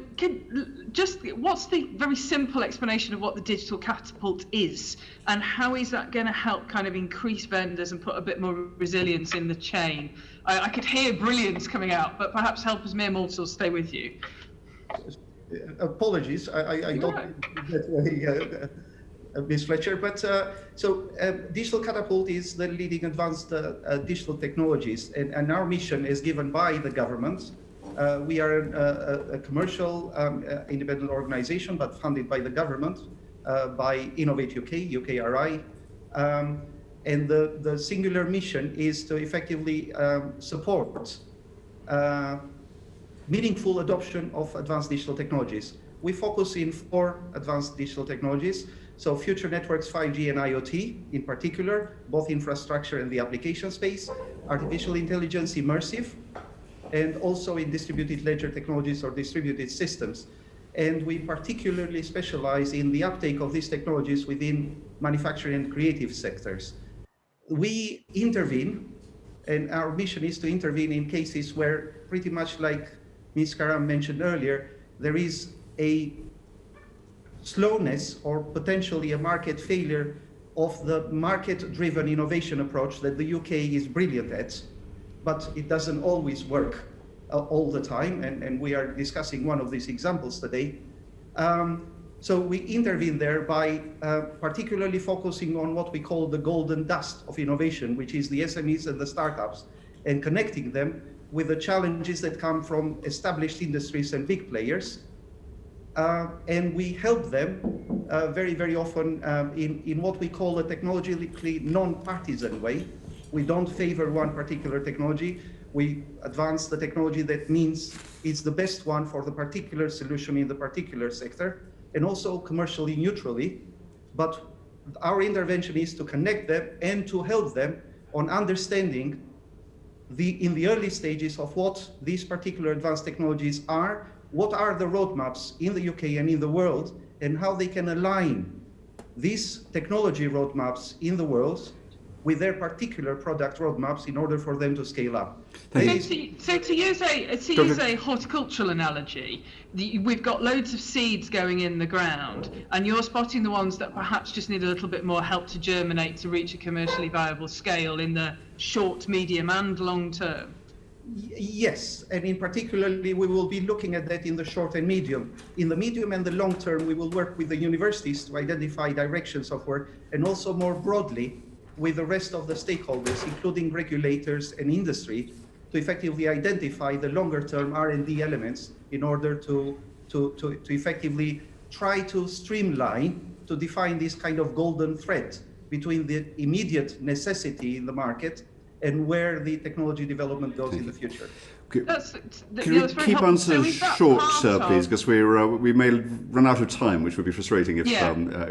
what's the very simple explanation of what the digital catapult is, and how is that going to help kind of increase vendors and put a bit more resilience in the chain? I could hear brilliance coming out, but perhaps help us mere mortals stay with you. Apologies, I don't get way, Ms. Fletcher, but Digital Catapult is the leading advanced digital technologies, and our mission is given by the government. We are a commercial independent organization, but funded by the government, by Innovate UK, UKRI. And the singular mission is to effectively support meaningful adoption of advanced digital technologies. We focus in 4 advanced digital technologies. So future networks, 5G and IoT in particular, both infrastructure and the application space, artificial intelligence, immersive, and also in distributed ledger technologies or distributed systems. And we particularly specialize in the uptake of these technologies within manufacturing and creative sectors. We intervene, and our mission is to intervene in cases where, pretty much like Ms. Karam mentioned earlier, there is a slowness or potentially a market failure of the market-driven innovation approach that the UK is brilliant at, but it doesn't always work all the time, and we are discussing one of these examples today. So we intervene there by particularly focusing on what we call the golden dust of innovation, which is the SMEs and the startups, and connecting them with the challenges that come from established industries and big players. And we help them very, very often in what we call a technologically non-partisan way. We don't favor one particular technology. We advance the technology that means it's the best one for the particular solution in the particular sector, and also commercially neutrally. But our intervention is to connect them and to help them on understanding in the early stages of what these particular advanced technologies are, what are the roadmaps in the UK and in the world, and how they can align these technology roadmaps in the world with their particular product roadmaps in order for them to scale up. So to use a horticultural analogy, we've got loads of seeds going in the ground, and you're spotting the ones that perhaps just need a little bit more help to germinate to reach a commercially viable scale in the short, medium, and long term. Yes, and in particularly, we will be looking at that in the short and medium. In the medium and the long term, we will work with the universities to identify directions of work, and also more broadly with the rest of the stakeholders, including regulators and industry, to effectively identify the longer term R&D elements in order to effectively try to streamline, to define this kind of golden thread between the immediate necessity in the market and where the technology development goes in the future. Can you keep answers short, please, because we may run out of time, which would be frustrating if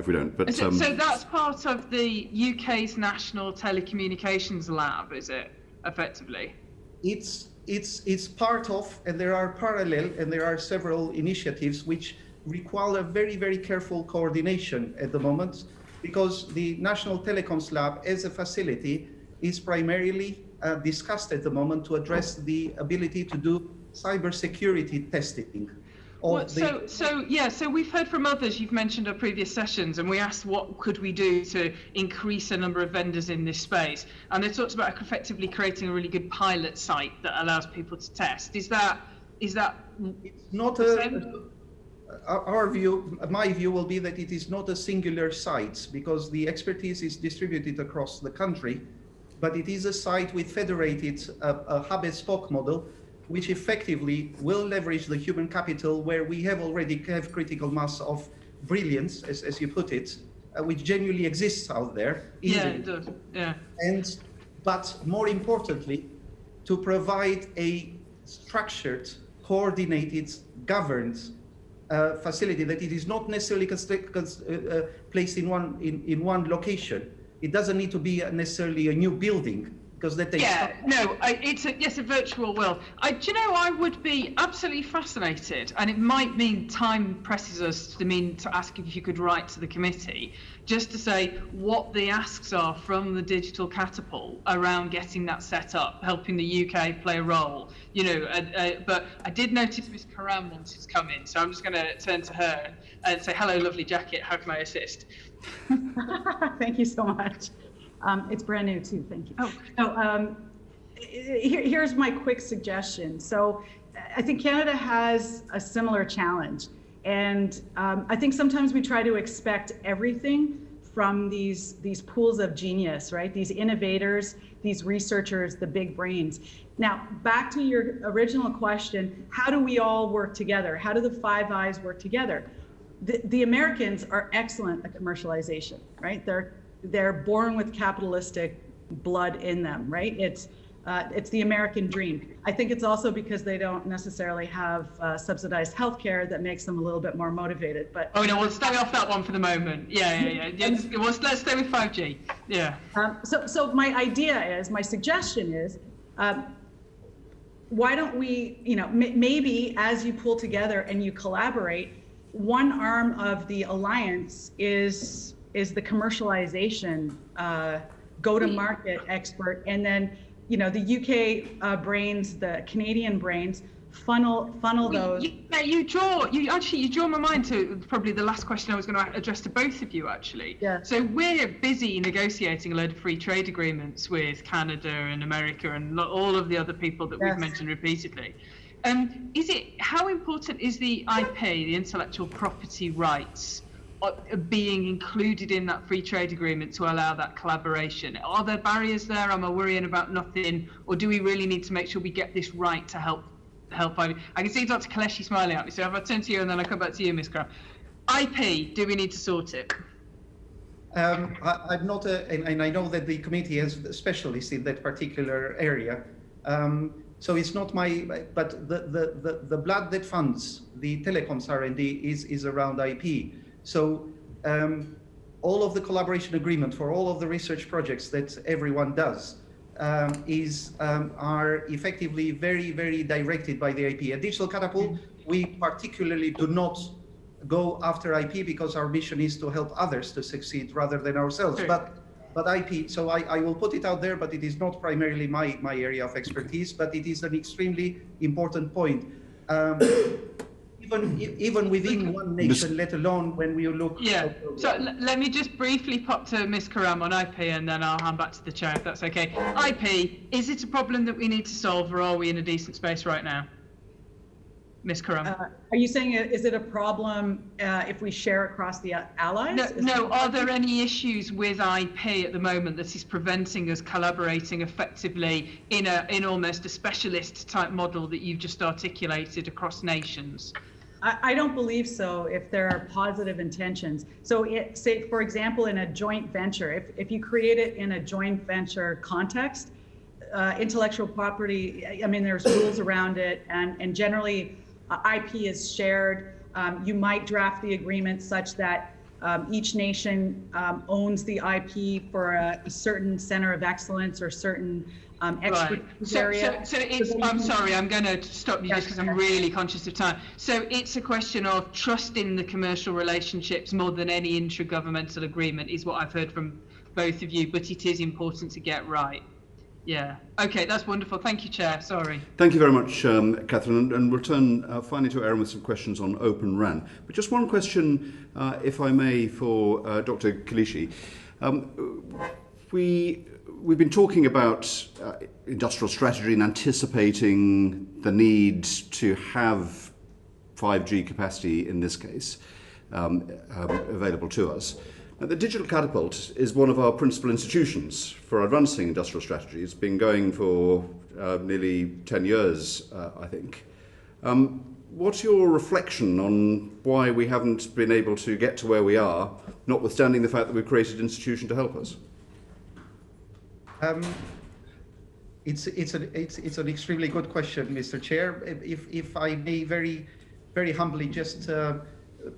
we don't. But so that's part of the UK's National Telecommunications Lab, is it, effectively? It's part of, and there are parallel, and there are several initiatives which require very, very careful coordination at the moment, because the National Telecoms Lab as a facility is primarily discussed at the moment to address the ability to do cybersecurity testing. So we've heard from others, you've mentioned our previous sessions, and we asked what could we do to increase the number of vendors in this space, and they talked about effectively creating a really good pilot site that allows people to test. Is that it's not our view, my view will be that it is not a singular site, because the expertise is distributed across the country, but it is a site with federated a hub and spoke model which effectively will leverage the human capital where we already have critical mass of brilliance, as you put it, which genuinely exists out there. Yeah, it does. Yeah. But more importantly, to provide a structured, coordinated, governed facility that it is not necessarily placed in one location. It doesn't need to be necessarily a new building, because that takes time. It's a virtual world. Do you know, I would be absolutely fascinated, and it might mean time presses us to ask if you could write to the committee, just to say what the asks are from the digital catapult around getting that set up, helping the UK play a role. But I did notice Miss Karam wanted to come in, so I'm just going to turn to her and say, hello, lovely jacket, how can I assist? Thank you so much. It's brand new too, thank you. So here's my quick suggestion. So I think Canada has a similar challenge. And I think sometimes we try to expect everything from these pools of genius, right? These innovators, these researchers, the big brains. Now, back to your original question, how do we all work together? How do the Five Eyes work together? The Americans are excellent at commercialization, right? They're born with capitalistic blood in them, right? It's the American dream. I think it's also because they don't necessarily have subsidized healthcare that makes them a little bit more motivated. But we'll stay off that one for the moment. Yeah. Let's stay with 5G. Yeah. So my suggestion is, why don't we, maybe as you pull together and you collaborate, one arm of the alliance is the commercialization go-to-market expert, and then the UK brains, the Canadian brains, funnel those. You draw my mind to probably the last question I was going to address to both of you, actually. Yeah. So we're busy negotiating a load of free trade agreements with Canada and America and all of the other people that we've mentioned repeatedly. How important is the IP, the intellectual property rights, being included in that free trade agreement to allow that collaboration? Are there barriers there? Am I worrying about nothing? Or do we really need to make sure we get this right to help? I can see Dr. Kaleshi smiling at me, so if I turn to you and then I come back to you, Ms. Graham. IP, do we need to sort it? I'm not, and I know that the committee has specialists in that particular area. So it's not but the blood that funds the telecoms R&D is around IP. So all of the collaboration agreement for all of the research projects that everyone does are effectively very, very directed by the IP. At Digital Catapult, we particularly do not go after IP because our mission is to help others to succeed rather than ourselves. Sure. But IP, so I will put it out there, but it is not primarily my area of expertise, but it is an extremely important point. Even within one nation, let alone when we look. Yeah. So let me just briefly pop to Ms. Karam on IP, and then I'll hand back to the chair if that's okay. IP, is it a problem that we need to solve, or are we in a decent space right now? Ms. Karam. Are you saying, is it a problem if we share across the allies? No. Are there any issues with IP at the moment that is preventing us collaborating effectively in almost a specialist type model that you've just articulated across nations? I don't believe so if there are positive intentions. So say, for example, in a joint venture, if you create it in a joint venture context, intellectual property, I mean, there's rules around it, and generally IP is shared. You might draft the agreement such that each nation owns the IP for a certain center of excellence or certain expertise area. So I'm sorry, I'm going to stop you just because I'm really conscious of time. So it's a question of trusting the commercial relationships more than any intragovernmental agreement is what I've heard from both of you, but it is important to get right. Yeah. Okay, that's wonderful. Thank you, Chair. Sorry. Thank you very much, Catherine. And we'll turn finally to Aaron with some questions on Open RAN. But just one question, if I may, for Dr. Kaleshi. We've been talking about industrial strategy and anticipating the need to have 5G capacity, in this case, available to us. Now, the Digital Catapult is one of our principal institutions for advancing industrial strategy. It's been going for nearly 10 years, I think. What's your reflection on why we haven't been able to get to where we are, notwithstanding the fact that we've created an institution to help us? It's an extremely good question, Mr. Chair. If I may very humbly just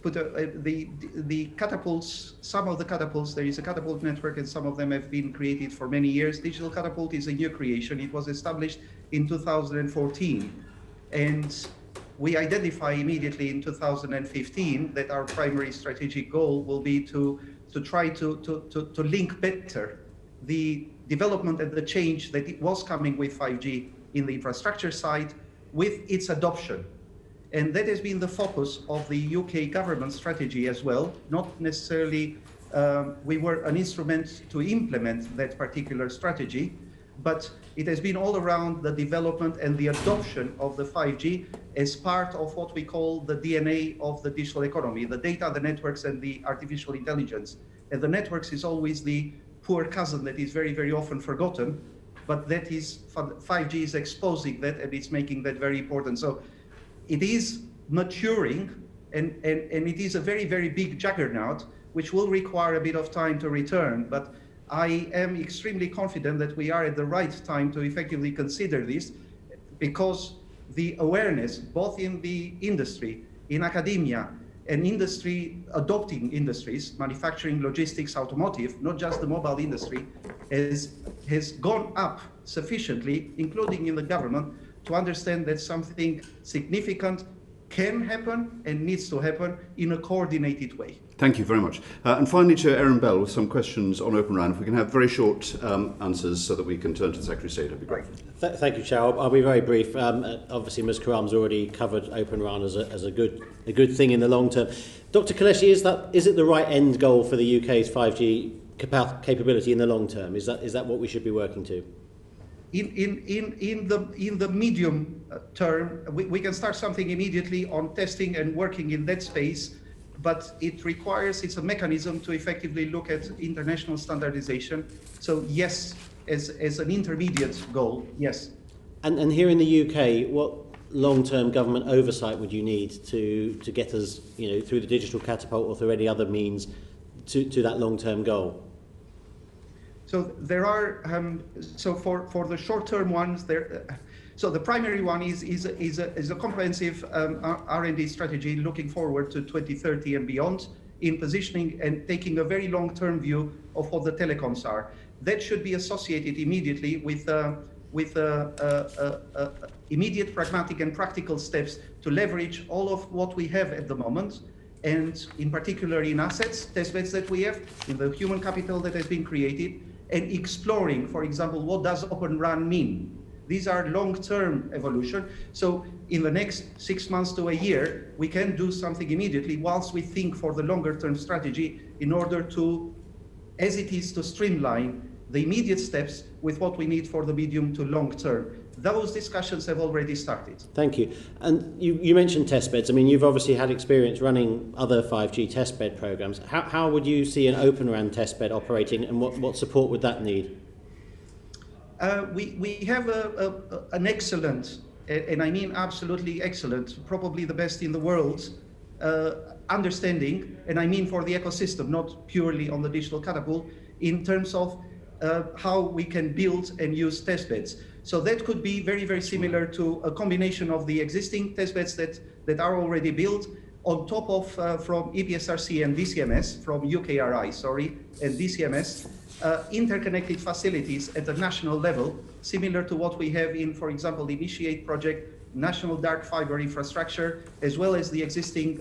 put the catapults, some of the catapults, there is a catapult network and some of them have been created for many years. Digital Catapult is a new creation. It was established in 2014. And we identify immediately in 2015 that our primary strategic goal will be to try to link better the development and the change that it was coming with 5G in the infrastructure side with its adoption. And that has been the focus of the UK government strategy as well, not necessarily we were an instrument to implement that particular strategy, but it has been all around the development and the adoption of the 5G as part of what we call the DNA of the digital economy, the data, the networks, and the artificial intelligence. And the networks is always the poor cousin that is very, very often forgotten, but that is 5G is exposing that and it's making that very important. So it is maturing and it is a very, very big juggernaut, which will require a bit of time to return. But I am extremely confident that we are at the right time to effectively consider this, because the awareness, both in the industry, in academia, and industry, adopting industries, manufacturing, logistics, automotive, not just the mobile industry, has gone up sufficiently, including in the government, to understand that something significant can happen and needs to happen in a coordinated way. Thank you very much. And finally, to Erin Bell with some questions on Open RAN. If we can have very short answers so that we can turn to the Secretary of State, that'd be great. Thank you, Chair. I'll be very brief. Obviously, Ms. Karam's already covered Open RAN as a good thing in the long term. Dr. Kaleshi, is it the right end goal for the UK's 5G capability in the long term? Is that what we should be working to? In the medium term, we can start something immediately on testing and working in that space, but it's a mechanism to effectively look at international standardization. So yes, as an intermediate goal, yes. And here in the UK, what long-term government oversight would you need to get us, through the digital catapult or through any other means to that long-term goal? So there are for the short-term ones there. So the primary one is a comprehensive R&D strategy looking forward to 2030 and beyond, in positioning and taking a very long-term view of what the telecoms are. That should be associated immediately with immediate pragmatic and practical steps to leverage all of what we have at the moment, and in particular in assets, testbeds that we have, in the human capital that has been created, and exploring, for example, what does Open RAN mean? These are long-term evolution. So in the next 6 months to a year, we can do something immediately whilst we think for the longer-term strategy in order to, as it is, to streamline the immediate steps with what we need for the medium to long term. Those discussions have already started. Thank you. And you mentioned testbeds. I mean, you've obviously had experience running other 5G testbed programs. How would you see an Open RAN testbed operating, and what support would that need? We have an excellent, and I mean absolutely excellent, probably the best in the world, understanding, and I mean for the ecosystem, not purely on the digital catapult, in terms of how we can build and use testbeds. So that could be very, very similar to a combination of the existing testbeds that are already built on top of from EPSRC and DCMS, from UKRI, and DCMS, interconnected facilities at the national level, similar to what we have in, for example, the Initiate project, national dark fiber infrastructure, as well as the existing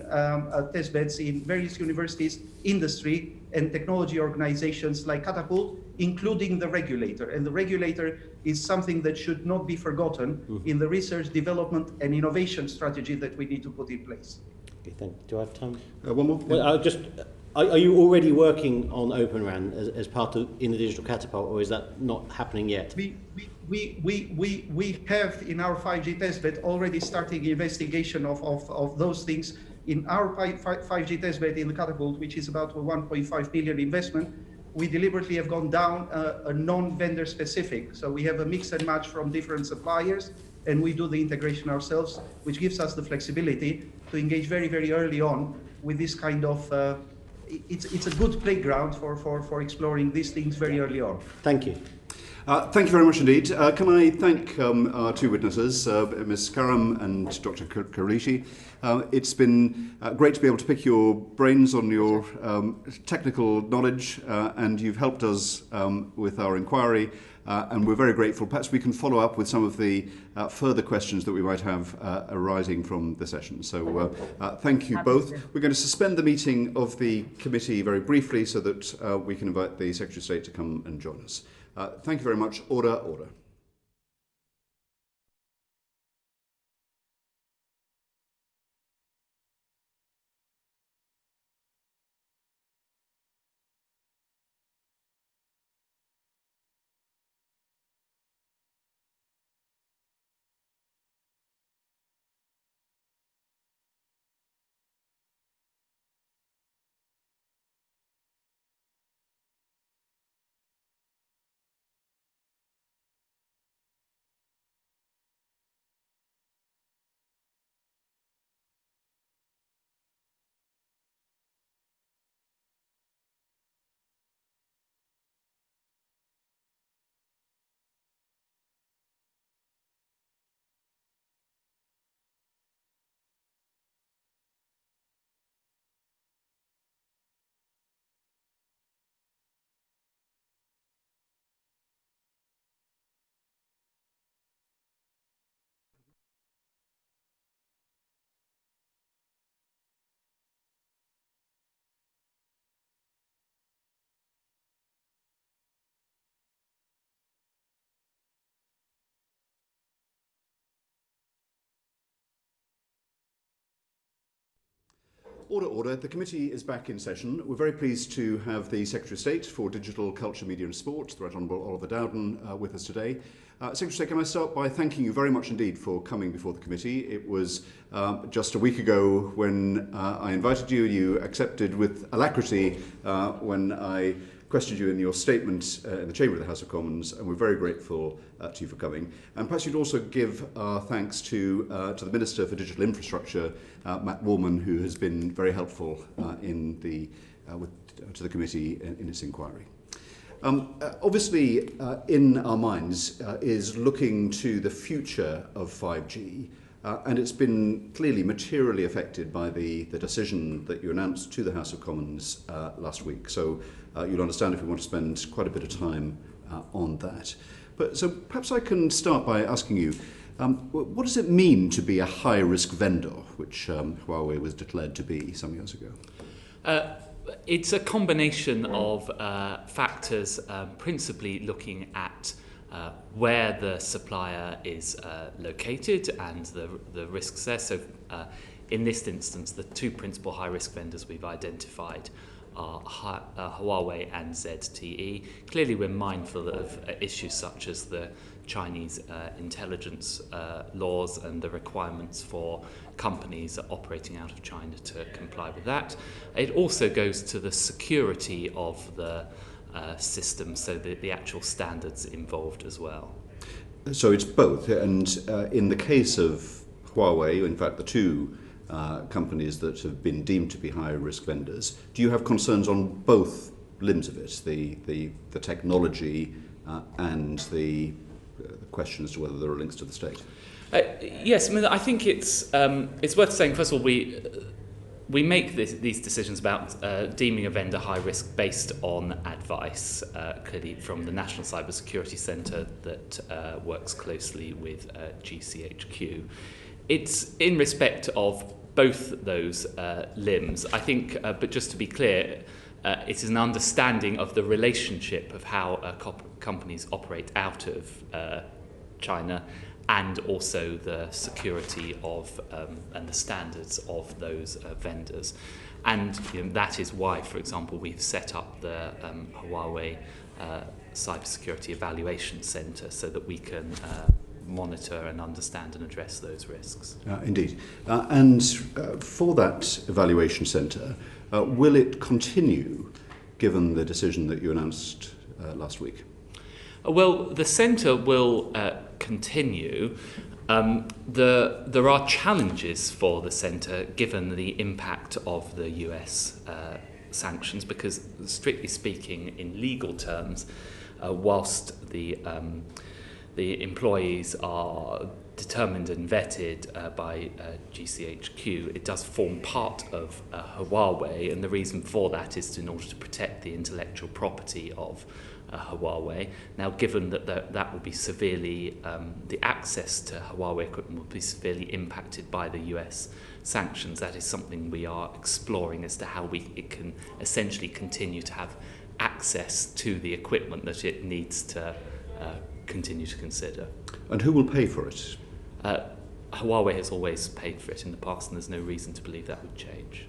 testbeds in various universities, industry, and technology organizations like Catapult, including the regulator. And the regulator is something that should not be forgotten in the research, development, and innovation strategy that we need to put in place. Okay, thank you. Do I have time? One more? Well, are you already working on Open RAN as part of in the digital catapult, or is that not happening yet? We have in our 5G testbed already starting investigation of those things. In our 5G testbed in the catapult, which is about a 1.5 billion investment, we deliberately have gone down a non-vendor specific. So we have a mix and match from different suppliers, and we do the integration ourselves, which gives us the flexibility to engage very, very early on with this kind of, it's a good playground for exploring these things very early on. Thank you. Thank you very much indeed. Can I thank our two witnesses, Ms. Karam and Dr. Kalishi. It's been great to be able to pick your brains on your technical knowledge, and you've helped us with our inquiry, and we're very grateful. Perhaps we can follow up with some of the further questions that we might have arising from the session. So thank you both. We're going to suspend the meeting of the committee very briefly so that we can invite the Secretary of State to come and join us. Thank you very much. Order, order. Order, order. The committee is back in session. We're very pleased to have the Secretary of State for Digital, Culture, Media and Sport, the Right Honourable Oliver Dowden, with us today. Secretary of State, can I start by thanking you very much indeed for coming before the committee. It was just a week ago when I invited you. You accepted with alacrity when I questioned you in your statement in the Chamber of the House of Commons, and we're very grateful to you for coming. And perhaps you'd also give our thanks to the Minister for Digital Infrastructure, Matt Warman, who has been very helpful to the committee in its inquiry. Obviously, in our minds is looking to the future of 5G, and it's been clearly materially affected by the decision that you announced to the House of Commons last week. So you'll understand if we want to spend quite a bit of time on that. But so perhaps I can start by asking you, what does it mean to be a high-risk vendor, which Huawei was declared to be some years ago? It's a combination of factors, principally looking at where the supplier is located and the risks there. So in this instance, the two principal high-risk vendors we've identified are Huawei and ZTE. Clearly, we're mindful of issues such as the Chinese intelligence laws and the requirements for companies operating out of China to comply with that. It also goes to the security of the system, so the actual standards involved as well. So it's both, and in the case of Huawei, in fact the two companies that have been deemed to be high-risk vendors, do you have concerns on both limbs of it, the technology and the question as to whether there are links to the state? Yes, I mean, I think it's worth saying, first of all, we make these decisions about deeming a vendor high risk based on advice, clearly from the National Cybersecurity Centre that works closely with GCHQ. It's in respect of both those limbs. I think, but just to be clear, it is an understanding of the relationship of how companies operate out of China, and also the security of and the standards of those vendors. And that is why, for example, we've set up the Huawei Cybersecurity Evaluation Centre so that we can monitor and understand and address those risks. Indeed. And for that evaluation centre, will it continue given the decision that you announced last week? Well, the centre will continue. There are challenges for the centre given the impact of the US sanctions, because strictly speaking, in legal terms, whilst the employees are determined and vetted by GCHQ, it does form part of Huawei, and the reason for that is in order to protect the intellectual property of Huawei. Now, given that that will be severely, the access to Huawei equipment will be severely impacted by the US sanctions, that is something we are exploring as to how it can essentially continue to have access to the equipment that it needs to continue to consider. And who will pay for it? Huawei has always paid for it in the past, and there's no reason to believe that would change.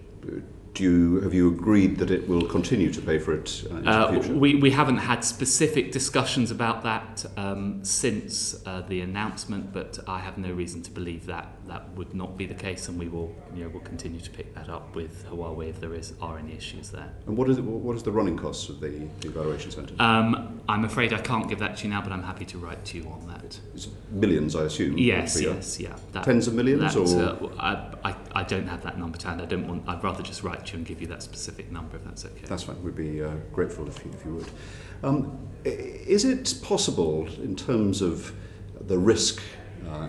Have you agreed that it will continue to pay for it in the future? We haven't had specific discussions about that since the announcement, but I have no reason to believe that would not be the case, and we'll continue to pick that up with Huawei if there are any issues there. And what is the running costs of the evaluation centre? I'm afraid I can't give that to you now, but I'm happy to write to you on that. It's millions, I assume. Yes. Tens of millions, or I don't have that number to hand. I'd rather just write to you and give you that specific number, if that's okay. That's fine. We'd be grateful if you would. Is it possible, in terms of the risk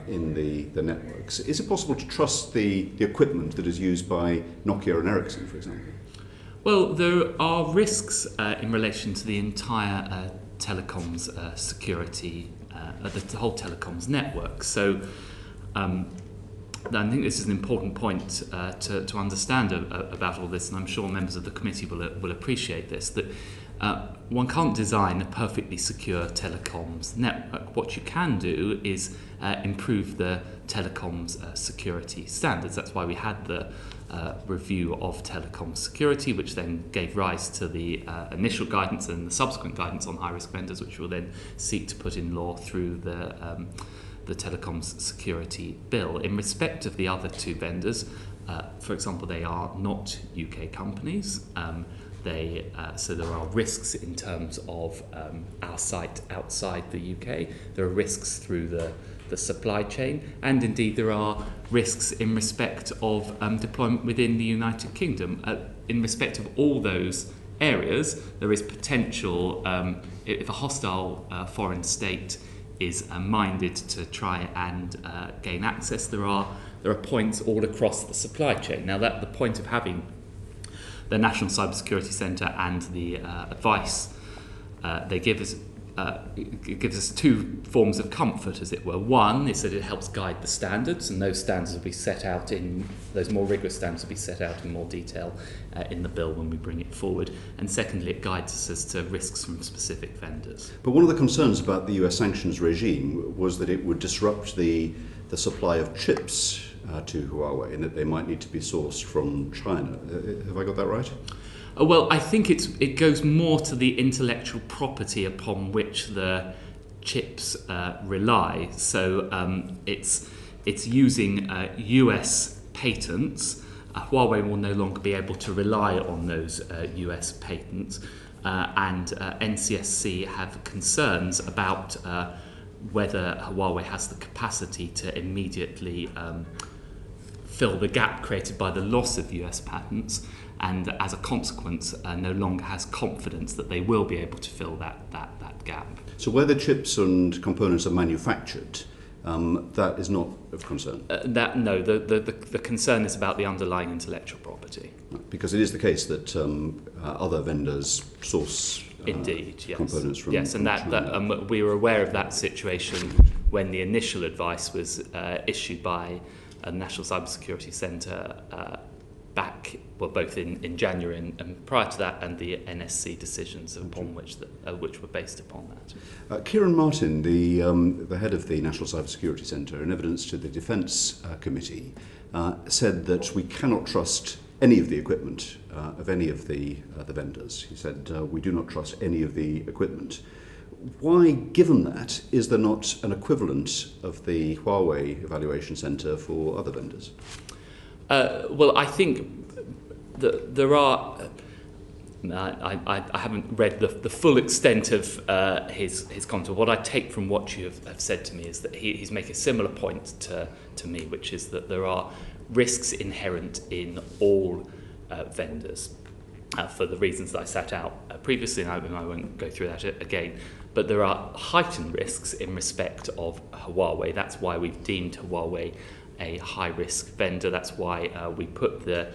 in the networks, is it possible to trust the equipment that is used by Nokia and Ericsson, for example? Well, there are risks in relation to the entire telecoms security, the whole telecoms network. So I think this is an important point to understand about all this, and I'm sure members of the committee will appreciate this, that one can't design a perfectly secure telecoms network. What you can do is improve the telecoms security standards. That's why we had the review of telecoms security, which then gave rise to the initial guidance and the subsequent guidance on high-risk vendors, which we'll then seek to put in law through the Telecoms Security Bill. In respect of the other two vendors, for example, they are not UK companies. So there are risks in terms of our site outside the UK. There are risks through the supply chain, and indeed there are risks in respect of deployment within the United Kingdom. In respect of all those areas, there is potential, if a hostile foreign state is minded to try and gain access, there are points all across the supply chain. Now, the point of having the National Cybersecurity Centre and the advice they give us, it gives us two forms of comfort, as it were. One is that it helps guide the standards, and those standards will be set out those more rigorous standards will be set out in more detail in the bill when we bring it forward. And secondly, it guides us as to risks from specific vendors. But one of the concerns about the US sanctions regime was that it would disrupt the supply of chips to Huawei, and that they might need to be sourced from China. Have I got that right? Well, I think it goes more to the intellectual property upon which the chips rely. So it's using US patents. Huawei will no longer be able to rely on those US patents, and NCSC have concerns about whether Huawei has the capacity to immediately fill the gap created by the loss of US patents, and as a consequence no longer has confidence that they will be able to fill that gap. So where the chips and components are manufactured, that is not of concern? The concern is about the underlying intellectual property. Because it is the case that other vendors source Indeed, yes. components from Yes, and China. that we were aware of that situation when the initial advice was issued by a National Cybersecurity Centre both in January and prior to that, and the NSC decisions upon which were based upon that. Kieran Martin, the head of the National Cybersecurity Centre, in evidence to the Defence Committee, said that we cannot trust any of the equipment of any of the vendors. He said, we do not trust any of the equipment. Why, given that, is there not an equivalent of the Huawei Evaluation Centre for other vendors? Well, I think that there are... I haven't read the full extent of his comment. What I take from what you have said to me is that he's making a similar point to me, which is that there are risks inherent in all vendors for the reasons that I set out previously, and I won't go through that again. But there are heightened risks in respect of Huawei. That's why we've deemed Huawei a high-risk vendor. That's why we put the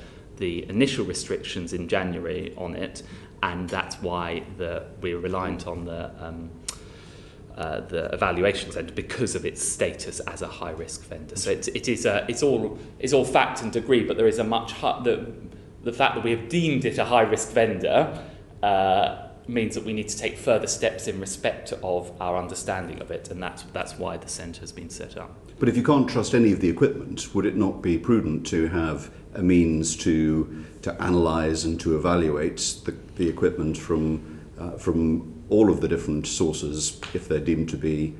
initial restrictions in January on it, and that's why we're reliant on the evaluation centre because of its status as a high-risk vendor. So it's all fact and degree, but there is a much the fact that we have deemed it a high-risk vendor means that we need to take further steps in respect of our understanding of it, and that's why the centre has been set up. But if you can't trust any of the equipment, would it not be prudent to have a means to analyse and to evaluate the equipment from all of the different sources if they're deemed to be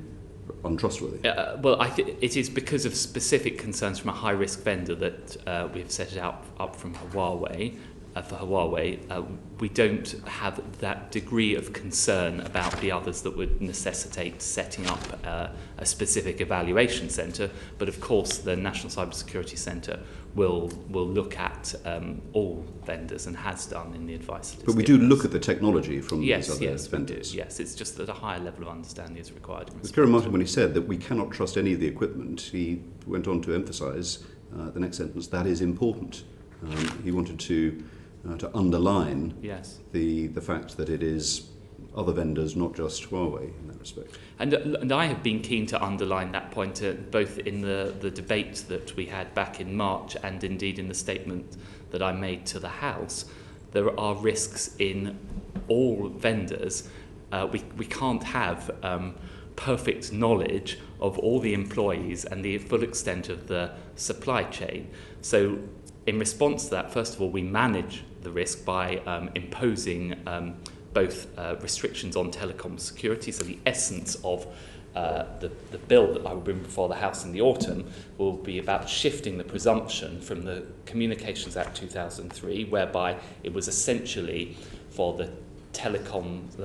untrustworthy? Well, I think it is because of specific concerns from a high-risk vendor that we have set it up from Huawei. For Huawei, we don't have that degree of concern about the others that would necessitate setting up a specific evaluation centre. But of course, the National Cybersecurity Centre will look at all vendors and has done in the advice that it's But we do look at the technology from these other vendors. Yes, it's just that a higher level of understanding is required. It was Kieran Martin when he said that we cannot trust any of the equipment. He went on to emphasise the next sentence, that is important. He wanted to underline the fact that it is other vendors, not just Huawei in that respect. And I have been keen to underline that point both in the debate that we had back in March and indeed in the statement that I made to the House. There are risks in all vendors. We can't have perfect knowledge of all the employees and the full extent of the supply chain. So in response to that, first of all, we manage the risk by imposing both restrictions on telecom security. So the essence of the bill that I will bring before the House in the autumn will be about shifting the presumption from the Communications Act 2003, whereby it was essentially for the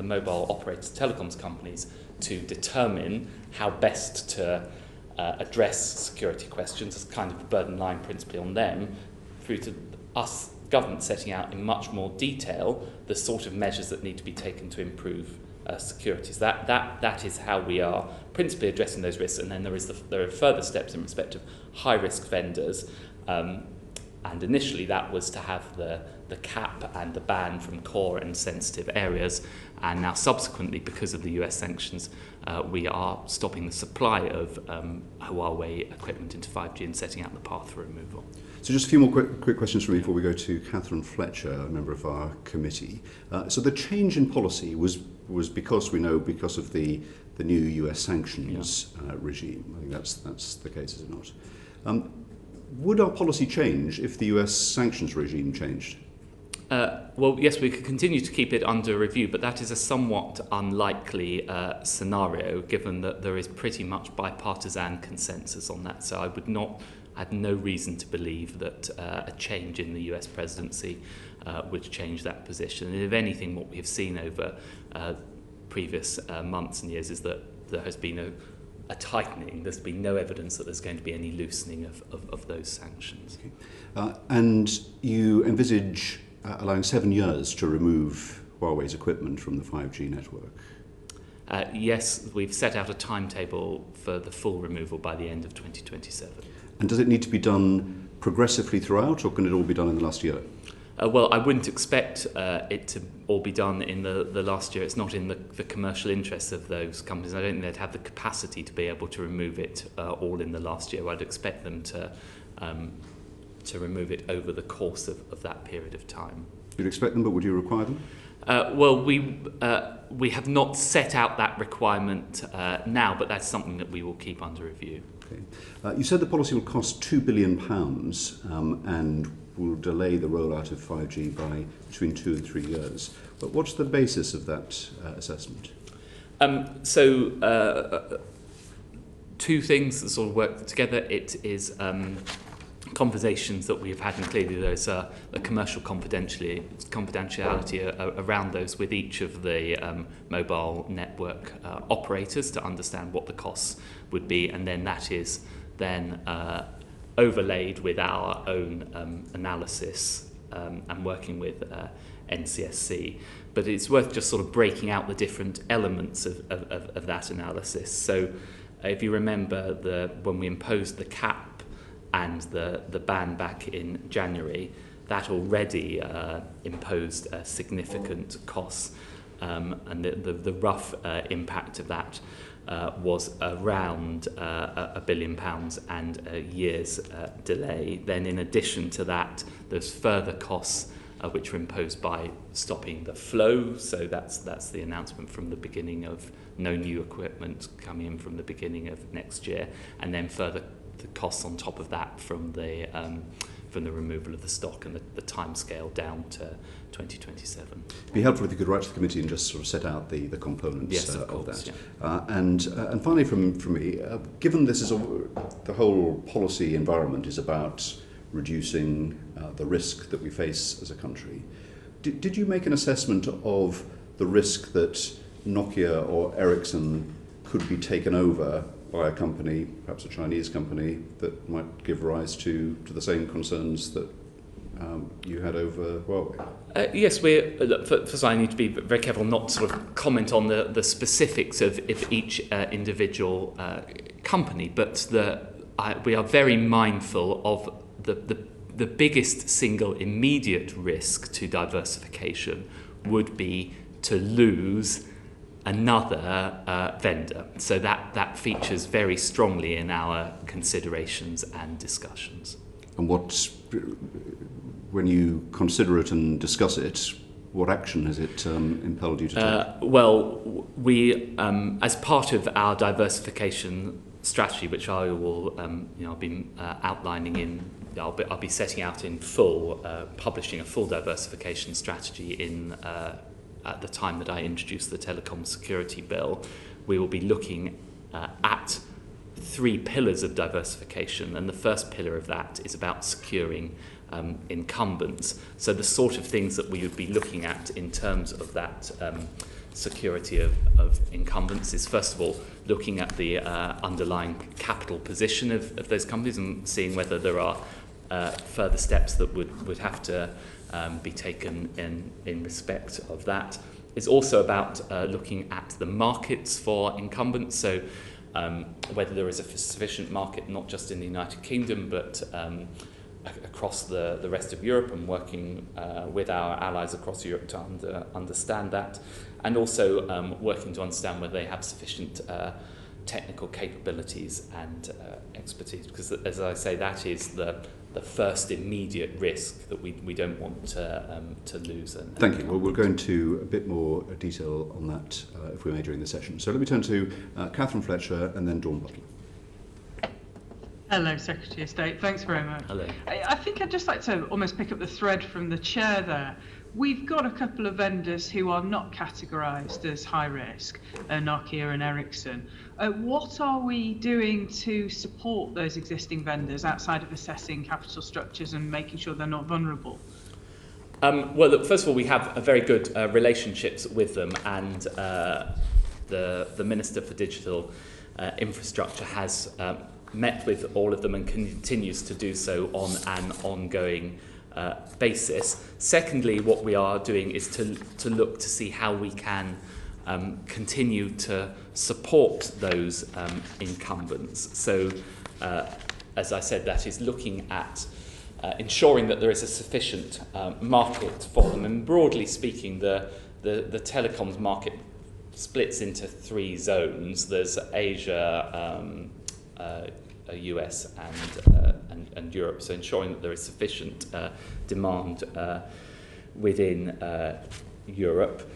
mobile operators, telecoms companies, to determine how best to address security questions as kind of a burden line principally on them, through to us government setting out in much more detail the sort of measures that need to be taken to improve security. So that is how we are principally addressing those risks, and then there are further steps in respect of high-risk vendors, and initially that was to have the cap and the ban from core and sensitive areas, and now subsequently, because of the US sanctions, we are stopping the supply of Huawei equipment into 5G and setting out the path for removal. So just a few more quick questions from me before we go to Catherine Fletcher, a member of our committee. So the change in policy was because of the new US sanctions regime. I think that's the case, is it not? Would our policy change if the US sanctions regime changed? Well, yes, we could continue to keep it under review, but that is a somewhat unlikely scenario, given that there is pretty much bipartisan consensus on that. So I had no reason to believe that a change in the US presidency would change that position. And if anything, what we have seen over previous months and years is that there has been a tightening. There's been no evidence that there's going to be any loosening of those sanctions. Okay. And you envisage allowing 7 years to remove Huawei's equipment from the 5G network? Yes, we've set out a timetable for the full removal by the end of 2027. And does it need to be done progressively throughout, or can it all be done in the last year? Well, I wouldn't expect it to all be done in the last year. It's not in the commercial interests of those companies. I don't think they'd have the capacity to be able to remove it all in the last year. I'd expect them to remove it over the course of that period of time. You'd expect them, but would you require them? Well, we have not set out that requirement now, but that's something that we will keep under review. Okay. You said the policy will cost £2 billion and will delay the rollout of 5G by between 2 and 3 years. But what's the basis of that assessment? Two things that sort of work together. It is conversations that we've had, and clearly there's a commercial confidentiality around those with each of the mobile network operators to understand what the costs would be, and then that is then overlaid with our own analysis and working with NCSC. But it's worth just sort of breaking out the different elements of that analysis. So if you remember when we imposed the cap and the ban back in January, that already imposed significant costs, and the rough impact of that was around £1 billion and a year's delay. Then in addition to that, there's further costs which were imposed by stopping the flow. So that's the announcement from the beginning of no new equipment coming in from the beginning of next year, and then further the costs on top of that from the removal of the stock and the time scale down to 2027. It'd be helpful if you could write to the committee and just sort of set out the components yes, of that. Yeah. And finally, from me, given this is the whole policy environment is about reducing the risk that we face as a country, did you make an assessment of the risk that Nokia or Ericsson could be taken over by a company, perhaps a Chinese company, that might give rise to the same concerns that you had over Huawei? Yes, first of all, I need to be very careful not to sort of comment on the specifics of each individual company, but we are very mindful of the biggest single immediate risk to diversification would be to lose another vendor. So that features very strongly in our considerations and discussions. And when you consider it and discuss it, what action has it impelled you to take? Well, we, as part of our diversification strategy, which I will, I'll be outlining I'll be setting out in full, publishing a full diversification strategy at the time that I introduced the Telecoms Security Bill. We will be looking at 3 pillars of diversification, and the first pillar of that is about securing incumbents. So the sort of things that we would be looking at in terms of that security of incumbents is, first of all, looking at the underlying capital position of those companies and seeing whether there are further steps that would have to be taken in respect of that. It's also about looking at the markets for incumbents, so whether there is a sufficient market not just in the United Kingdom but across the rest of Europe, and working with our allies across Europe to understand that, and also working to understand whether they have sufficient technical capabilities and expertise, because as I say, that is the first immediate risk that we don't want to lose. Thank you. Well, we'll go into a bit more detail on that if we may during the session. So let me turn to Catherine Fletcher and then Dawn Butler. Hello, Secretary of State. Thanks very much. Hello. I think I'd just like to almost pick up the thread from the chair there. We've got a couple of vendors who are not categorised as high risk, Nokia and Ericsson. What are we doing to support those existing vendors outside of assessing capital structures and making sure they're not vulnerable? Well, look, first of all, we have a very good relationships with them, and the Minister for Digital Infrastructure has met with all of them and continues to do so on an ongoing basis. Secondly, what we are doing is to look to see how we can continue to support those incumbents. So, as I said, that is looking at ensuring that there is a sufficient market for them. And broadly speaking, the telecoms market splits into 3 zones. There's Asia, US and Europe, so ensuring that there is sufficient demand within Europe.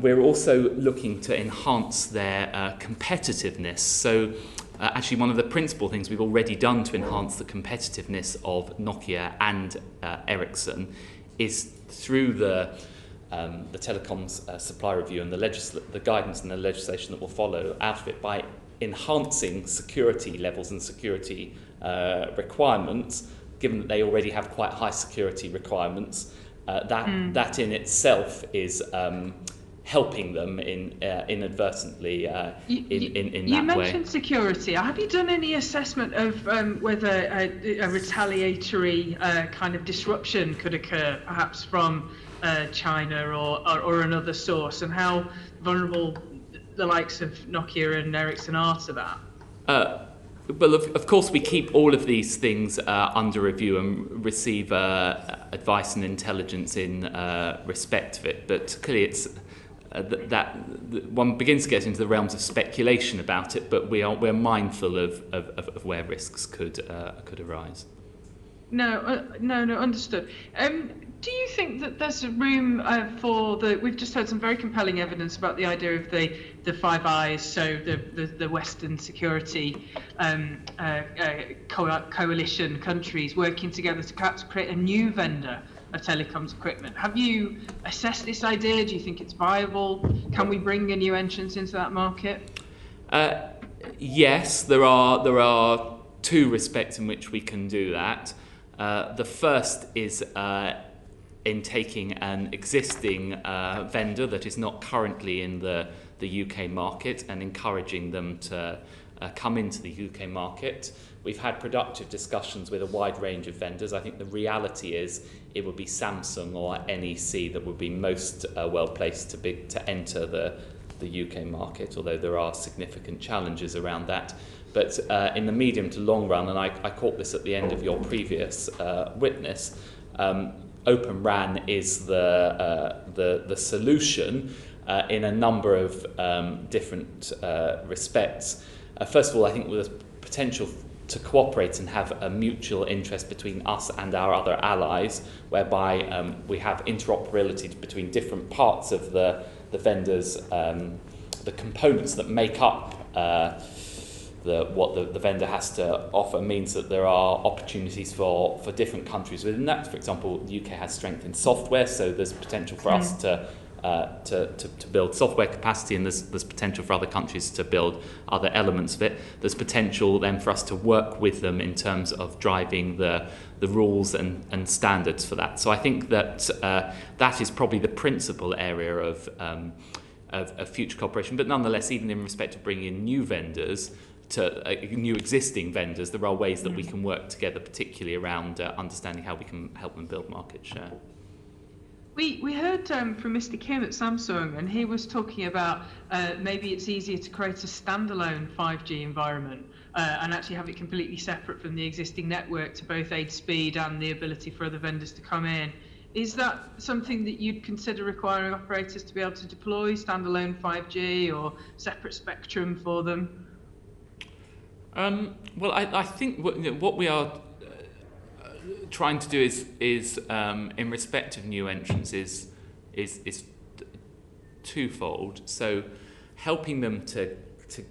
We're also looking to enhance their competitiveness. So actually one of the principal things we've already done to enhance the competitiveness of Nokia and Ericsson is through the telecoms supply review and the guidance and the legislation that will follow out of it, by enhancing security levels and security requirements given that they already have quite high security requirements, that in itself is helping them inadvertently in that way. You mentioned security. Have you done any assessment of whether a retaliatory kind of disruption could occur, perhaps from China or another source, and how vulnerable the likes of Nokia and Ericsson are to that? Well, of course, we keep all of these things under review and receive advice and intelligence in respect of it. But clearly, it's that one begins to get into the realms of speculation about it. But we're mindful of where risks could arise. No, understood. Do you think that there's a room for we've just heard some very compelling evidence about the idea of the Five Eyes, so the Western security coalition countries working together to perhaps create a new vendor of telecoms equipment. Have you assessed this idea? Do you think it's viable? Can we bring a new entrant into that market? Yes, there are two respects in which we can do that. The first is in taking an existing vendor that is not currently in the UK market and encouraging them to come into the UK market. We've had productive discussions with a wide range of vendors. I think the reality is it would be Samsung or NEC that would be most well placed to enter the UK market, although there are significant challenges around that. But in the medium to long run, and I caught this at the end of your previous witness, Open RAN is the solution in a number of different respects. First of all, I think there's potential to cooperate and have a mutual interest between us and our other allies, whereby we have interoperability between different parts of the vendors, the components that make up what the vendor has to offer means that there are opportunities for different countries within that. For example, the UK has strength in software, so there's potential for us to build software capacity, and there's potential for other countries to build other elements of it. There's potential then for us to work with them in terms of driving the rules and standards for that. So I think that that is probably the principal area of future cooperation. But nonetheless, even in respect of bringing in new vendors, to new existing vendors, there are ways that we can work together, particularly around understanding how we can help them build market share. We heard from Mr. Kim at Samsung, and he was talking about maybe it's easier to create a standalone 5G environment and actually have it completely separate from the existing network to both aid speed and the ability for other vendors to come in. Is that something that you'd consider requiring operators to be able to deploy standalone 5G or separate spectrum for them? Well, I think what we are trying to do is in respect of new entrants is twofold. So helping them to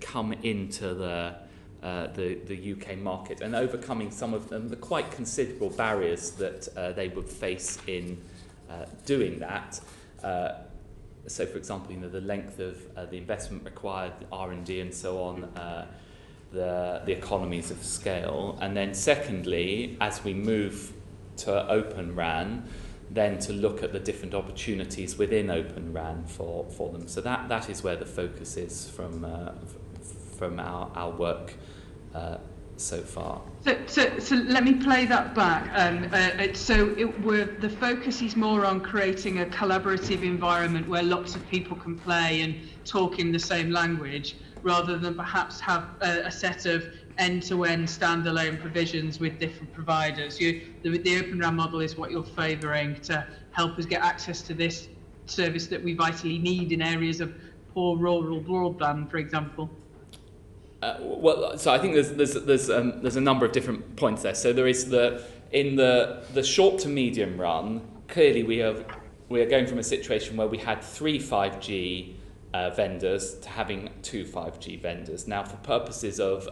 come into the UK market and overcoming some of the quite considerable barriers that they would face in doing that. So, for example, the length of the investment required, R&D, and so on. The economies of scale, and then secondly, as we move to Open RAN, then to look at the different opportunities within Open RAN for them. So that is where the focus is from our work so far. So let me play that back. The focus is more on creating a collaborative environment where lots of people can play and talk in the same language, rather than perhaps have a set of end-to-end standalone provisions with different providers. The Open RAN model is what you're favouring to help us get access to this service that we vitally need in areas of poor rural broadband, for example. So I think there's a number of different points there. So there is in the short to medium run, clearly we are going from a situation where we had 3 5G vendors to having 2 5G vendors. Now, for purposes of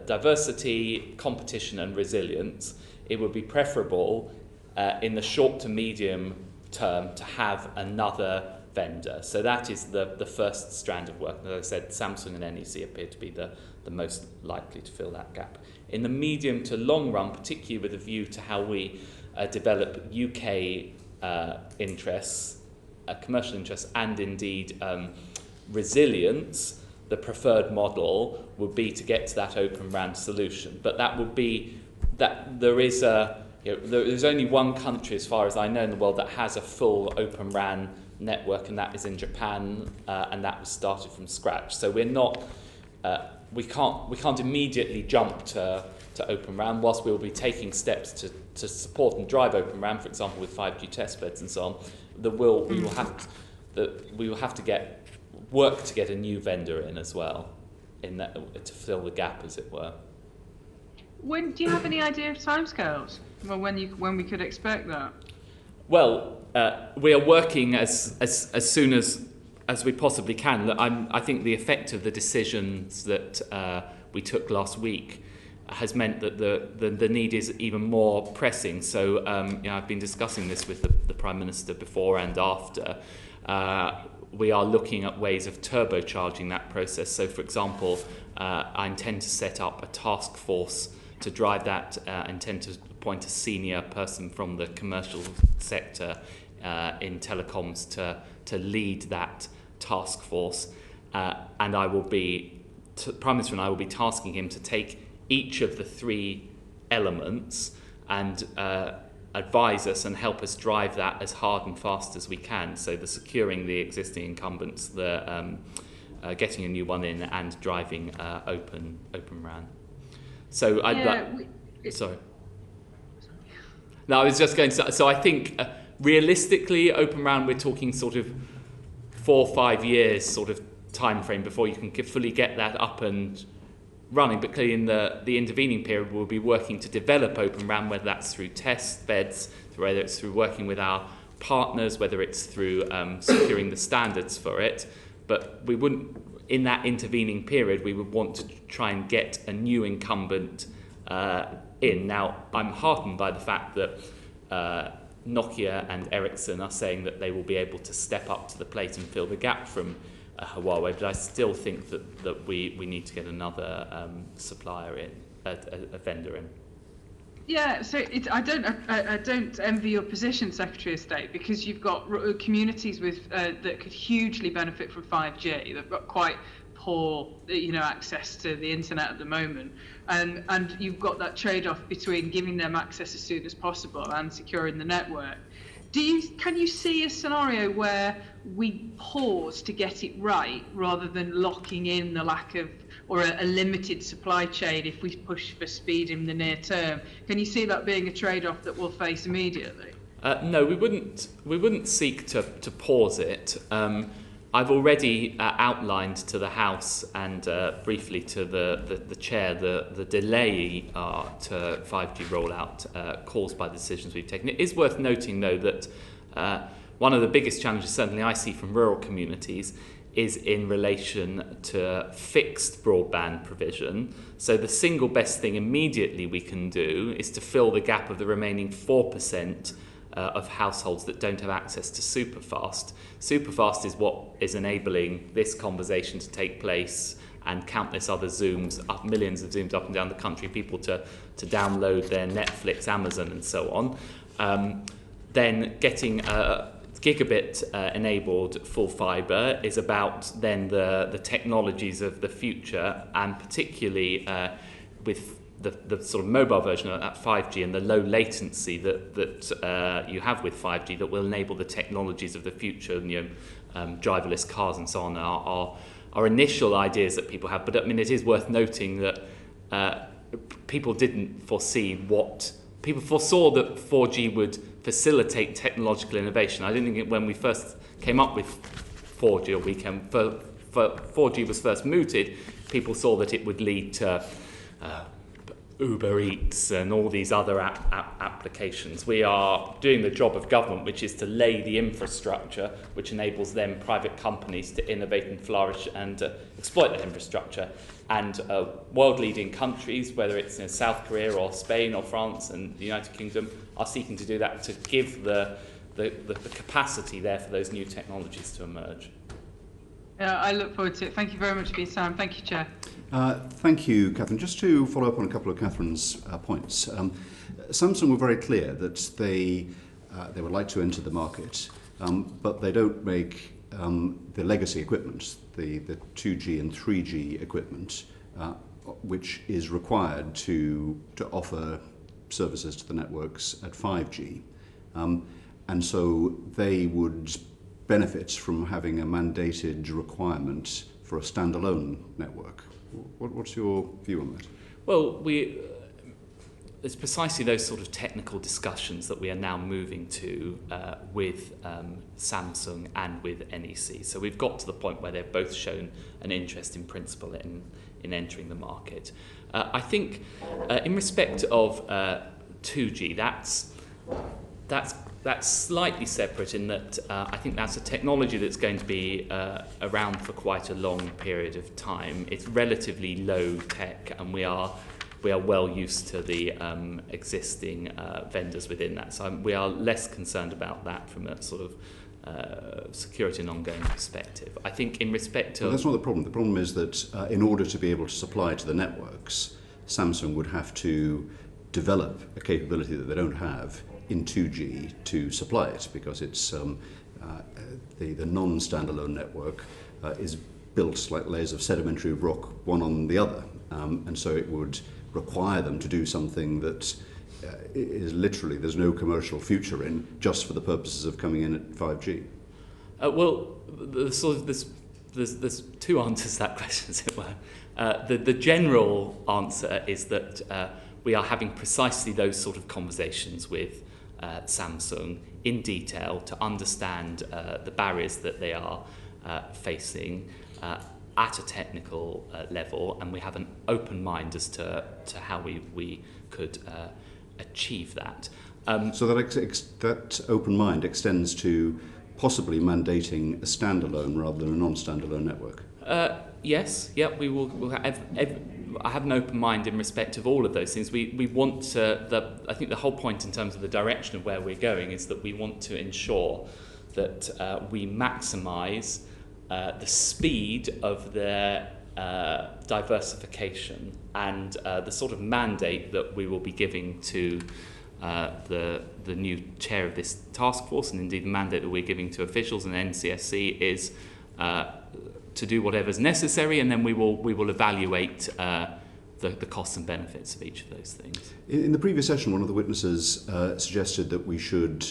diversity, competition, and resilience, it would be preferable in the short to medium term to have another vendor. So that is the first strand of work. As I said, Samsung and NEC appear to be the the most likely to fill that gap. In the medium to long run, particularly with a view to how we develop UK interests, commercial interests, and indeed resilience, the preferred model would be to get to that Open RAN solution. But that would be that there is there's only one country, as far as I know, in the world that has a full Open RAN network, and that is in Japan, and that was started from scratch. So we're not, we can't immediately jump to Open RAN, whilst we will be taking steps to support and drive Open RAN, for example, with 5G testbeds and so on. We will have to get work to get a new vendor in as well, in that to fill the gap, as it were. Do you have any idea of timescales? Well, when we could expect that? Well, we are working as soon as we possibly can. I think the effect of the decisions that we took last week has meant that the need is even more pressing. So I've been discussing this with the Prime Minister before and after. We are looking at ways of turbocharging that process. So, for example, I intend to set up a task force to drive that. I intend to appoint a senior person from the commercial sector in telecoms to lead that task force. And I will be, Prime Minister and I will be tasking him to take each of the three elements and advise us and help us drive that as hard and fast as we can. So the securing the existing incumbents, the getting a new one in, and driving open RAN. So sorry. No, I was just going to. So I think realistically, Open RAN, we're talking sort of 4 or 5 years sort of time frame before you can fully get that up and running. But clearly in the intervening period, we'll be working to develop Open RAN, whether that's through testbeds, whether it's through working with our partners, whether it's through securing the standards for it. But we wouldn't, in that intervening period, we would want to try and get a new incumbent in. Now, I'm heartened by the fact that Nokia and Ericsson are saying that they will be able to step up to the plate and fill the gap from Huawei, but I still think that we need to get another supplier in, a vendor in. Yeah, so I don't envy your position, Secretary of State, because you've got communities with that could hugely benefit from 5G. They've got quite poor, access to the internet at the moment, and you've got that trade-off between giving them access as soon as possible and securing the network. Can you see a scenario where we pause to get it right rather than locking in the lack of or a limited supply chain if we push for speed in the near term? Can you see that being a trade-off that we'll face immediately? No, we wouldn't seek to pause it. I've already outlined to the House and briefly to the Chair the delay to 5G rollout caused by the decisions we've taken. It is worth noting, though, that one of the biggest challenges certainly I see from rural communities is in relation to fixed broadband provision. So the single best thing immediately we can do is to fill the gap of the remaining 4% of households that don't have access to superfast. Superfast is what is enabling this conversation to take place and countless other Zooms, millions of Zooms up and down the country, people to download their Netflix, Amazon and so on. Then getting gigabit enabled full fibre is about then the technologies of the future, and particularly with the sort of mobile version of that 5G and the low latency that you have with 5G that will enable the technologies of the future, driverless cars and so on are initial ideas that people have. But I mean, it is worth noting that people didn't foresee people foresaw that 4G would facilitate technological innovation. I didn't think when we first came up with 4G, or 4G was first mooted, people saw that it would lead to Uber Eats and all these other applications. We are doing the job of government, which is to lay the infrastructure which enables them, private companies, to innovate and flourish and exploit that infrastructure. And world-leading countries, whether it's in South Korea or Spain or France and the United Kingdom, are seeking to do that to give the capacity there for those new technologies to emerge. I look forward to it. Thank you very much for your time. Thank you, Chair. Thank you, Catherine. Just to follow up on a couple of Catherine's points. Samsung were very clear that they would like to enter the market, but they don't make the legacy equipment, the 2G and 3G equipment, which is required to offer services to the networks at 5G. And so they would benefit from having a mandated requirement for a standalone network. What's your view on that? Well, it's precisely those sort of technical discussions that we are now moving to with Samsung and with NEC. So we've got to the point where they've both shown an interest in principle in entering the market. I think in respect of 2G, that's slightly separate in that I think that's a technology that's going to be around for quite a long period of time. It's relatively low tech, and we are well used to the existing vendors within that. So we are less concerned about that from a sort of security and ongoing perspective. I think in respect of... Well, that's not the problem. The problem is that in order to be able to supply to the networks, Samsung would have to develop a capability that they don't have in 2G to supply it, because it's the non-standalone network is built like layers of sedimentary rock, one on the other, and so it would require them to do something that is literally there's no commercial future in, just for the purposes of coming in at 5G. Well, there's two answers to that question, as it were. The general answer is that we are having precisely those sort of conversations with Samsung in detail to understand the barriers that they are facing at a technical level, and we have an open mind as to how we could achieve that. So that open mind extends to possibly mandating a standalone rather than a non-standalone network? Yes, yeah, we'll have I have an open mind in respect of all of those things. We want to, I think the whole point in terms of the direction of where we're going is that we want to ensure that we maximise the speed of their diversification and the sort of mandate that we will be giving to the new chair of this task force, and indeed the mandate that we're giving to officials and NCSC is to do whatever's necessary, and then we will evaluate the costs and benefits of each of those things. In the previous session, one of the witnesses suggested that we should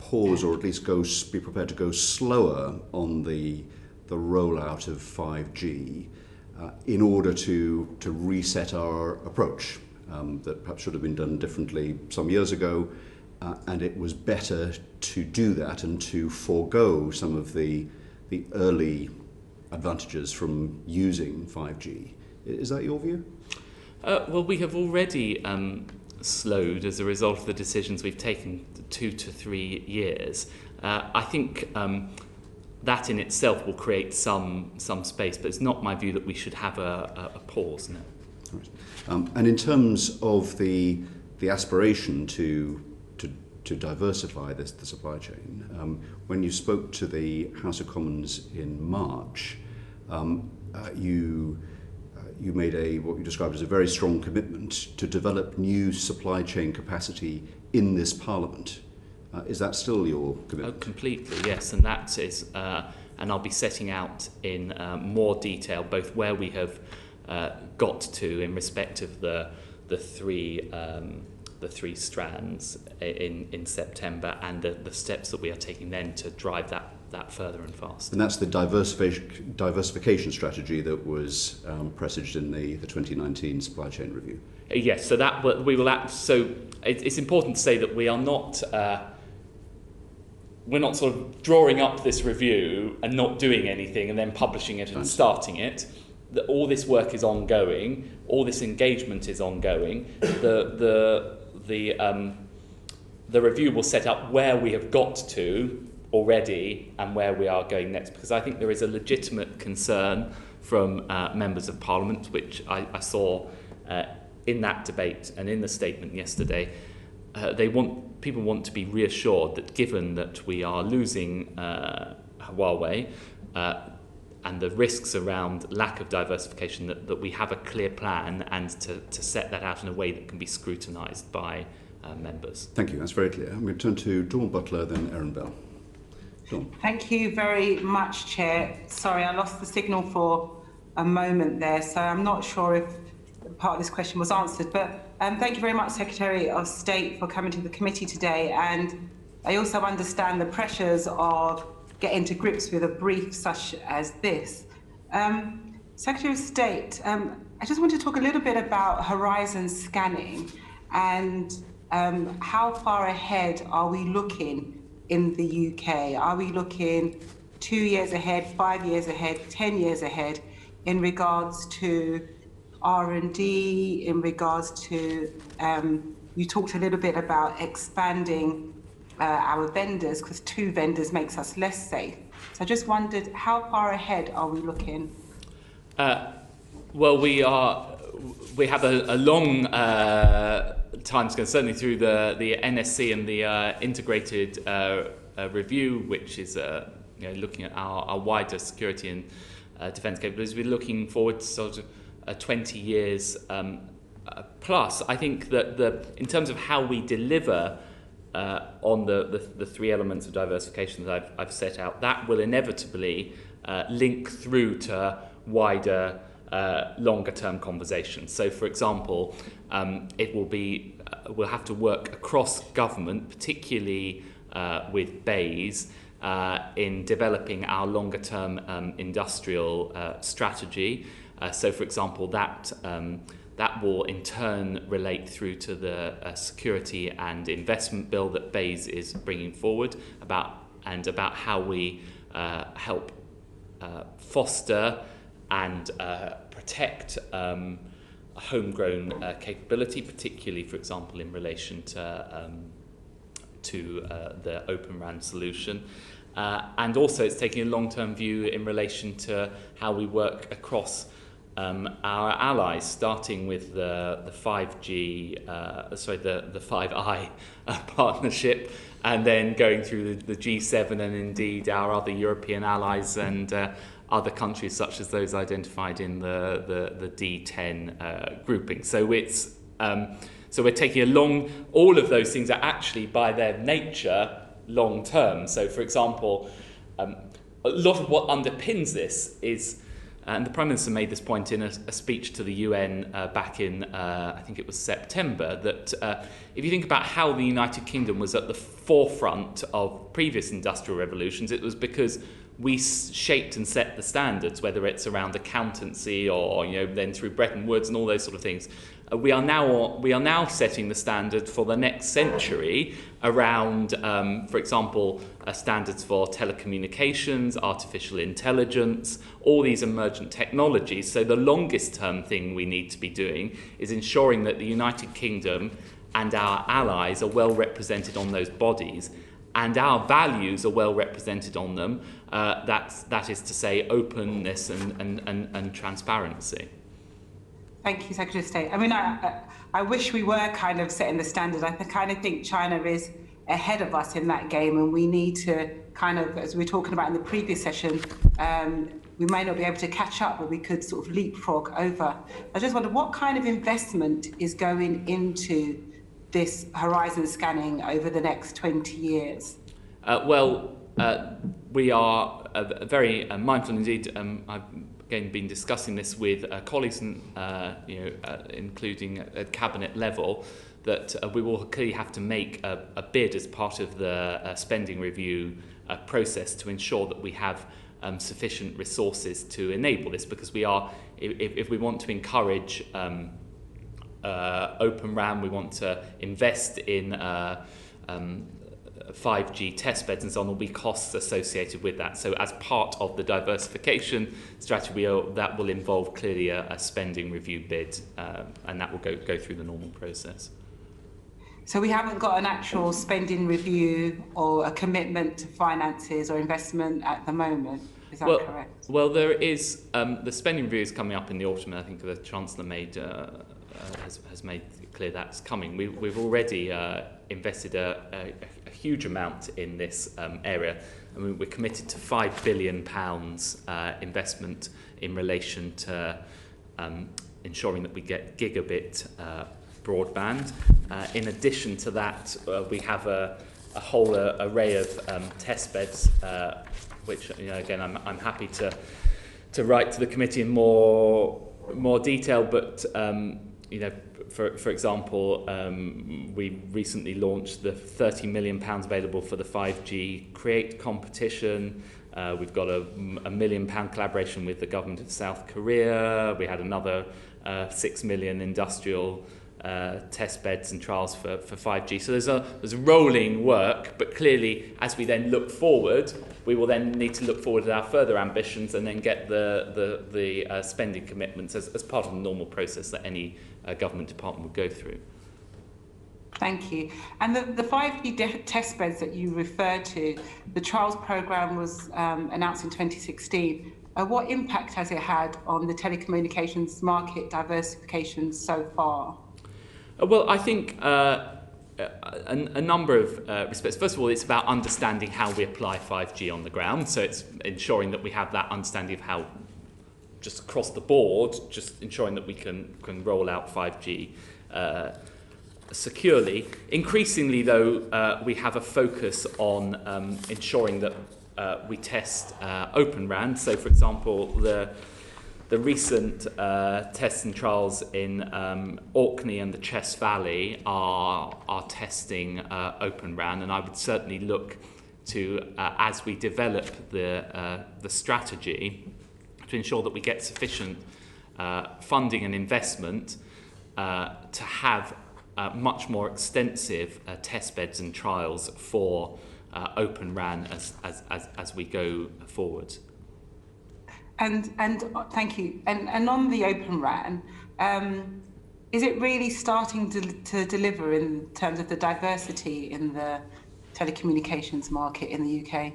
pause, or at least be prepared to go slower on the rollout of 5G in order to reset our approach. That perhaps should have been done differently some years ago, and it was better to do that and to forego some of the early advantages from using 5G. Is that your view? Well, we have already slowed as a result of the decisions we've taken 2 to 3 years. I think that in itself will create some space, but it's not my view that we should have a pause. No. Right. And in terms of the aspiration to diversify the supply chain, when you spoke to the House of Commons in March, you made what you described as a very strong commitment to develop new supply chain capacity in this Parliament. Is that still your commitment? Oh, completely, yes, and that is, and I'll be setting out in more detail both where we have got to in respect of the three strands in September, and the steps that we are taking then to drive that further and faster. And that's the diversification strategy that was presaged in the 2019 supply chain review. Yes, so that we will act. So it's important to say that we are not. We're not sort of drawing up this review and not doing anything and then publishing it and starting it. All this work is ongoing. All this engagement is ongoing. The review will set up where we have got to already and where we are going next, because I think there is a legitimate concern from members of Parliament, which I saw in that debate and in the statement yesterday. People want to be reassured that given that we are losing Huawei, the risks around lack of diversification, that we have a clear plan and to set that out in a way that can be scrutinised by members. Thank you, that's very clear. I'm going to turn to Dawn Butler, then Erin Bell. Dawn. Thank you very much, Chair. Sorry, I lost the signal for a moment there, so I'm not sure if part of this question was answered, but thank you very much, Secretary of State, for coming to the committee today. And I also understand the pressures of getting to grips with a brief such as this. Secretary of State, I just want to talk a little bit about horizon scanning and how far ahead are we looking in the UK? Are we looking 2 years ahead, 5 years ahead, 10 years ahead in regards to R&D, in regards to, you talked a little bit about expanding our vendors, because 2 vendors makes us less safe. So I just wondered, how far ahead are we looking? Well, we have a long timescale, certainly through the NSC and the integrated review, which is looking at our wider security and defence capabilities. We're looking forward to sort of 20 years plus. I think that in terms of how we deliver on the 3 elements of diversification that I've set out, that will inevitably link through to wider longer term conversations. So, for example, we'll have to work across government, particularly with BEIS, in developing our longer term industrial strategy. So, for example, that will in turn relate through to the security and investment bill that BEIS is bringing forward about how we help foster and protect homegrown capability, particularly, for example, in relation to the Open RAN solution. And also it's taking a long-term view in relation to how we work across our allies, starting with the 5G, the 5I partnership, and then going through the G7 and indeed our other European allies and other countries such as those identified in the D10 grouping. So it's so we're taking all of those things are actually by their nature long term. So, for example, a lot of what underpins this is, and the Prime Minister made this point in a speech to the UN back in, I think it was September, that if you think about how the United Kingdom was at the forefront of previous industrial revolutions, it was because we shaped and set the standards, whether it's around accountancy or then through Bretton Woods and all those sort of things. We are now setting the standard for the next century around, for example, standards for telecommunications, artificial intelligence, all these emergent technologies. So the longest term thing we need to be doing is ensuring that the United Kingdom and our allies are well represented on those bodies, and our values are well represented on them. That is to say, openness and transparency. Thank you, Secretary of State. I mean, I wish we were kind of setting the standard. I kind of think China is ahead of us in that game, and we need to kind of, as we were talking about in the previous session, we may not be able to catch up, but we could sort of leapfrog over. I just wonder what kind of investment is going into this horizon scanning over the next 20 years? We are very mindful indeed. I've again been discussing this with colleagues, and including at cabinet level, that we will clearly have to make a bid as part of the spending review process to ensure that we have sufficient resources to enable this, because we are, if we want to encourage Open RAN, we want to invest in 5G testbeds and so on, there'll be costs associated with that. So as part of the diversification strategy, that will involve clearly a spending review bid, and that will go through the normal process. So we haven't got an actual spending review or a commitment to finances or investment at the moment, is that correct? Well, there is, the spending review is coming up in the autumn, and I think the Chancellor has made clear that's coming. We've already invested a huge amount in this area. I mean, we're committed to £5 billion investment in relation to ensuring that we get gigabit broadband. In addition to that, we have a whole array of testbeds, which, you know, again, I'm happy to write to the committee in more detail. But you know, for example, we recently launched the £30 million available for the 5G Create competition. We've got a £1 million collaboration with the government of South Korea. We had another 6 million industrial test beds and trials for 5G. So there's a rolling work, but clearly as we then look forward, we will then need to look forward at our further ambitions and then get the spending commitments as part of the normal process that any government department would go through. Thank you. And the 5G test beds that you referred to, the trials programme was announced in 2016. What impact has it had on the telecommunications market diversification so far? Well, I think a number of respects. First of all, it's about understanding how we apply 5G on the ground. So it's ensuring that we have that understanding of how, just across the board, just ensuring that we can roll out 5G securely. Increasingly, though, we have a focus on ensuring that we test Open RAN. So, for example, the recent tests and trials in Orkney and the Chess Valley are testing Open RAN, and I would certainly look to, as we develop the strategy, to ensure that we get sufficient funding and investment to have much more extensive test beds and trials for Open RAN as we go forward. And thank you. And on the Open RAN, is it really starting to deliver in terms of the diversity in the telecommunications market in the UK?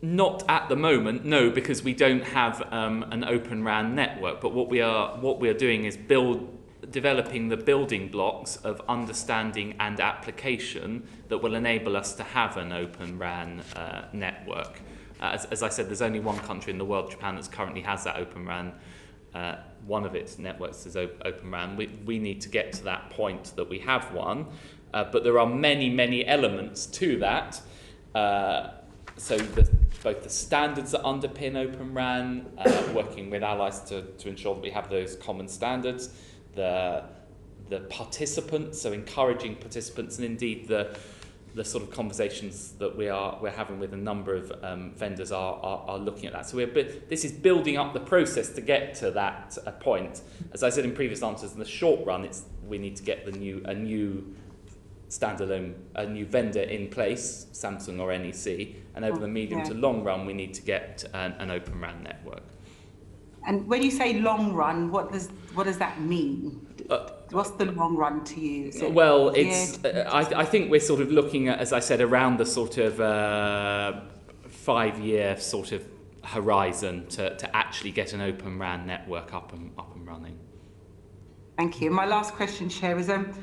Not at the moment, no, because we don't have an Open RAN network. But what we are doing is developing the building blocks of understanding and application that will enable us to have an Open RAN network. As I said, there's only one country in the world, Japan, that currently has that Open RAN. One of its networks is Open RAN. We need to get to that point that we have one, but there are many, many elements to that. So both the standards that underpin Open RAN, working with allies to ensure that we have those common standards, the participants, so encouraging participants, and indeed the sort of conversations that we're having with a number of vendors are looking at that. So this is building up the process to get to that point. As I said in previous answers, in the short run, we need to get a new standalone, a new vendor in place, Samsung or NEC, and over the medium to long run, we need to get an Open RAN network. And when you say long run, what does that mean? What's the long run to you? Well, I think we're sort of looking at, as I said, around the sort of 5-year sort of horizon to actually get an Open RAN network up and running. Thank you. My last question, Chair, is in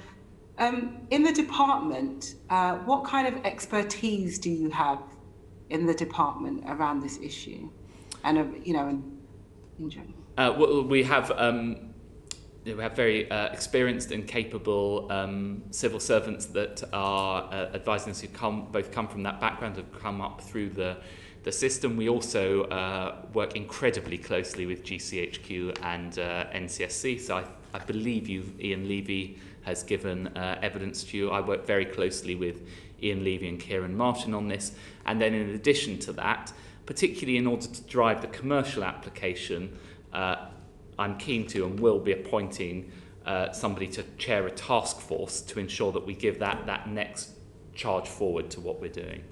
the department, what kind of expertise do you have in the department around this issue, and in general? Well, we have very experienced and capable civil servants that are advising us, who come from that background, have come up through the system. We also work incredibly closely with GCHQ and NCSC. So I believe Ian Levy has given evidence to you. I work very closely with Ian Levy and Kieran Martin on this. And then in addition to that, particularly in order to drive the commercial application, I'm keen to and will be appointing somebody to chair a task force to ensure that we give that next charge forward to what we're doing.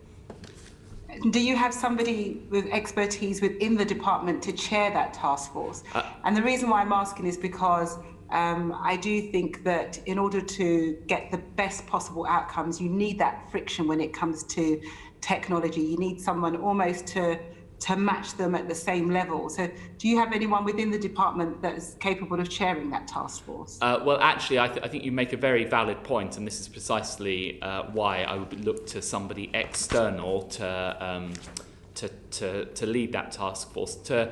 Do you have somebody with expertise within the department to chair that task force? And the reason why I'm asking is because I do think that in order to get the best possible outcomes, you need that friction when it comes to technology. You need someone almost to to match them at the same level. So do you have anyone within the department that is capable of chairing that task force? Well, actually, I think you make a very valid point, and this is precisely why I would look to somebody external to lead that task force, to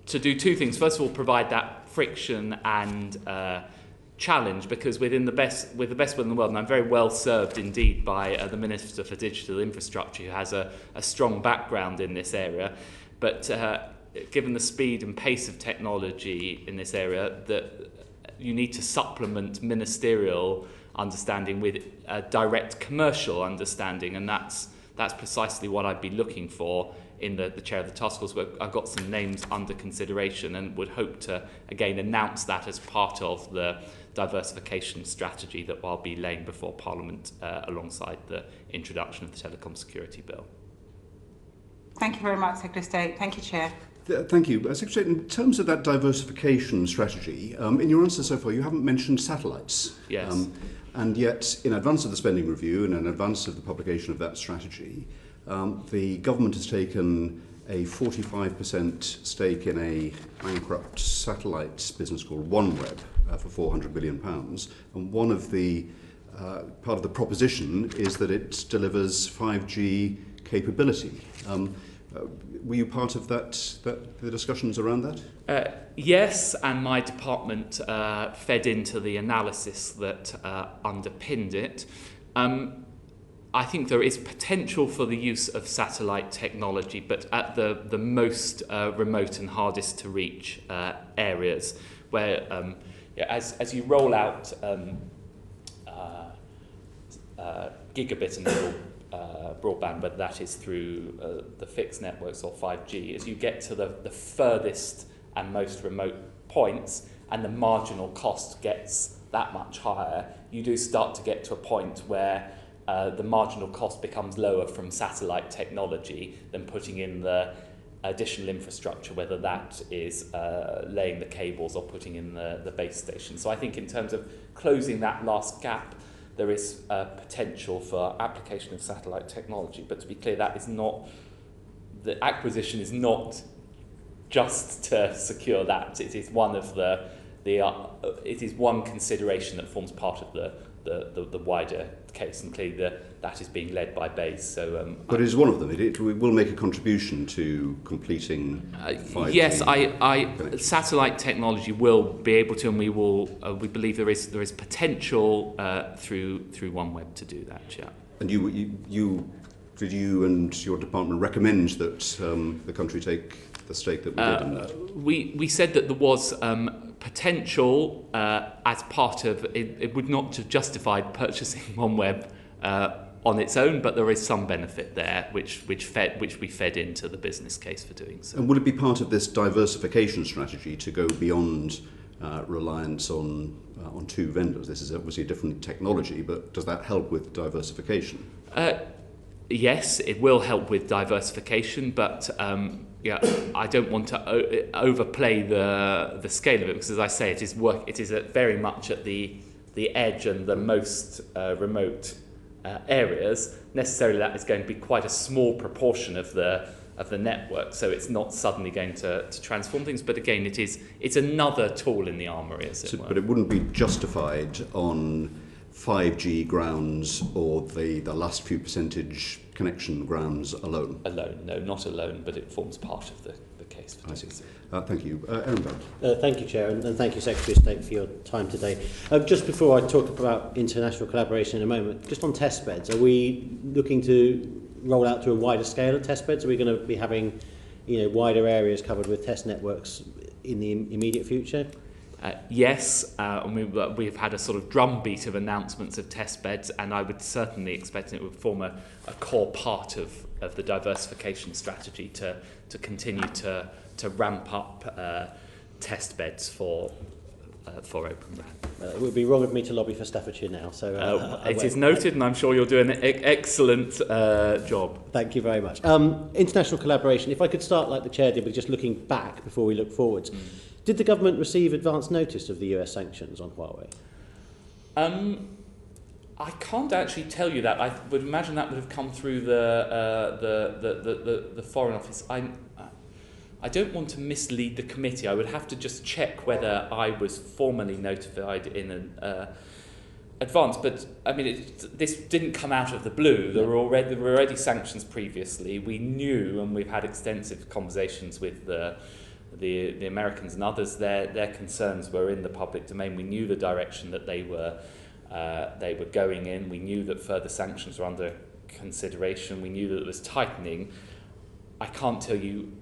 do two things. First of all, provide that friction and challenge, because with the best will in the world, and I'm very well served indeed by the Minister for Digital Infrastructure, who has a strong background in this area, but given the speed and pace of technology in this area, that you need to supplement ministerial understanding with a direct commercial understanding, and that's precisely what I'd be looking for in the chair of the task force. I've got some names under consideration and would hope to again announce that as part of the diversification strategy that I'll be laying before Parliament alongside the introduction of the Telecom Security Bill. Thank you very much, Secretary of State. Thank you, Chair. Thank you. Secretary, in terms of that diversification strategy, in your answer so far, you haven't mentioned satellites. Yes. And yet, in advance of the spending review and in advance of the publication of that strategy, the government has taken a 45% stake in a bankrupt satellite business called OneWeb for £400 million. And one of the part of the proposition is that it delivers 5G capability. Were you part of the discussions around that? Yes, and my department fed into the analysis that underpinned it. I think there is potential for the use of satellite technology, but at the most remote and hardest to reach areas, where as you roll out gigabit and broadband, whether that is through the fixed networks or 5G, as you get to the furthest and most remote points and the marginal cost gets that much higher, you do start to get to a point where the marginal cost becomes lower from satellite technology than putting in the additional infrastructure, whether that is laying the cables or putting in the base station. So I think in terms of closing that last gap, there is potential for application of satellite technology. But to be clear, that is not, the acquisition is not just to secure that. It is one of it is one consideration that forms part of the wider case, and clearly that is being led by BASE. So, but it is one of them. It will make a contribution to completing 5G. Yes, satellite technology will be able to, and we will. We believe there is potential through OneWeb to do that. Yeah. And did you and your department recommend that the country take the stake that we did in that? We said that there was potential as part of it. It would not have justified purchasing OneWeb on its own, but there is some benefit there, which we fed into the business case for doing so. And would it be part of this diversification strategy to go beyond reliance on two vendors? This is obviously a different technology, but does that help with diversification? Yes, it will help with diversification, but I don't want to overplay the scale of it, because, as I say, it is very much at the edge and the most remote areas. Necessarily, that is going to be quite a small proportion of the network, so it's not suddenly going to transform things. But again, it's another tool in the armoury, as it were. But it wouldn't be justified on 5G grounds or the last few percentage connection grounds alone? No, not alone, but it forms part of the case. For doing so. Thank you. Aaron Thank you, Chair, and thank you, Secretary of State, for your time today. Just before I talk about international collaboration in a moment, just on testbeds, are we looking to roll out to a wider scale of testbeds? Are we going to be having wider areas covered with test networks in the immediate future? Yes, and we've had a sort of drumbeat of announcements of testbeds, and I would certainly expect it would form a core part of the diversification strategy to continue to ramp up testbeds for Open RAN. It would be wrong of me to lobby for Staffordshire now. So it is noted, and I'm sure you're doing an excellent job. Thank you very much. International collaboration. If I could start like the Chair did with just looking back before we look forwards. Did the government receive advance notice of the US sanctions on Huawei? I can't actually tell you that. I would imagine that would have come through the Foreign Office. I don't want to mislead the committee. I would have to just check whether I was formally notified in an advance. But I mean, this didn't come out of the blue. There were already sanctions previously. We knew, and we've had extensive conversations with the Americans and others. Their concerns were in the public domain. We knew the direction that they were going in. We knew that further sanctions were under consideration. We knew that it was tightening. I can't tell you,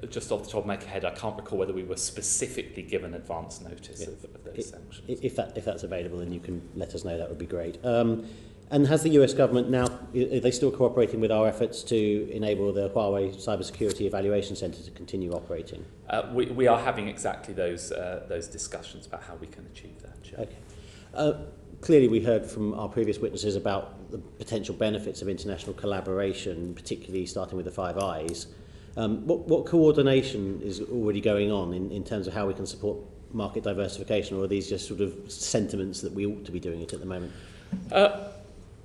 just off the top of my head, I can't recall whether we were specifically given advance notice of those sanctions. If that's available, then you can let us know. That would be great. And has the US government now, are they still cooperating with our efforts to enable the Huawei Cybersecurity Evaluation Centre to continue operating? We are having exactly those discussions about how we can achieve that. Chair. Okay. Clearly, we heard from our previous witnesses about the potential benefits of international collaboration, particularly starting with the Five Eyes. What coordination is already going on in terms of how we can support market diversification, or are these just sort of sentiments that we ought to be doing it at the moment?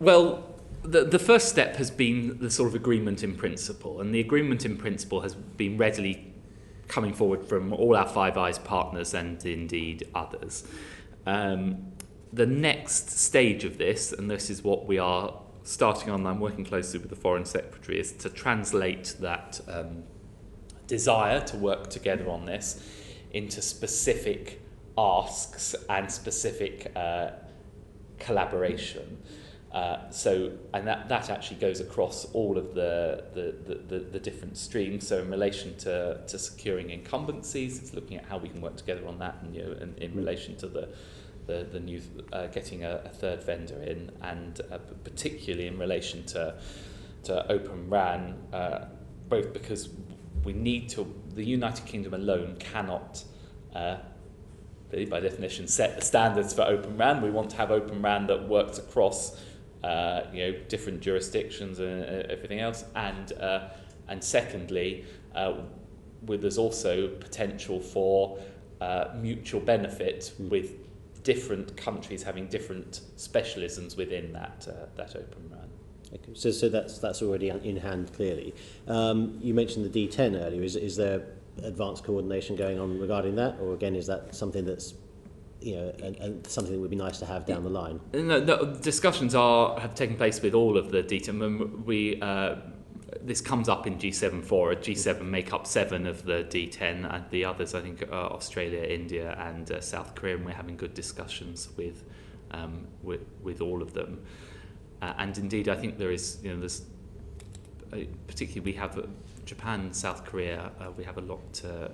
Well, the first step has been the sort of agreement in principle, and the agreement in principle has been readily coming forward from all our Five Eyes partners and indeed others. The next stage of this, and this is what we are starting on, I'm working closely with the Foreign Secretary, is to translate that desire to work together on this into specific asks and specific collaboration. And that actually goes across all of the different streams. So in relation to securing incumbencies, it's looking at how we can work together on that, and in relation to the new getting a third vendor in, and particularly in relation to Open RAN, both because we need to, the United Kingdom alone cannot by definition set the standards for Open RAN. We want to have Open RAN that works across different jurisdictions and everything else, and secondly, there's also potential for mutual benefit with different countries having different specialisms within that Open RAN. Okay. So that's already in hand clearly. You mentioned the D10 earlier. Is there advanced coordination going on regarding that, or again is that something that's and something that would be nice to have down the line? No, discussions have taken place with all of the D10. This comes up in G7 4. G7 make up 7 of the D10, and the others, I think, are Australia, India, and South Korea, and we're having good discussions with all of them. And indeed, I think there is, there's particularly we have Japan, South Korea. We have a lot to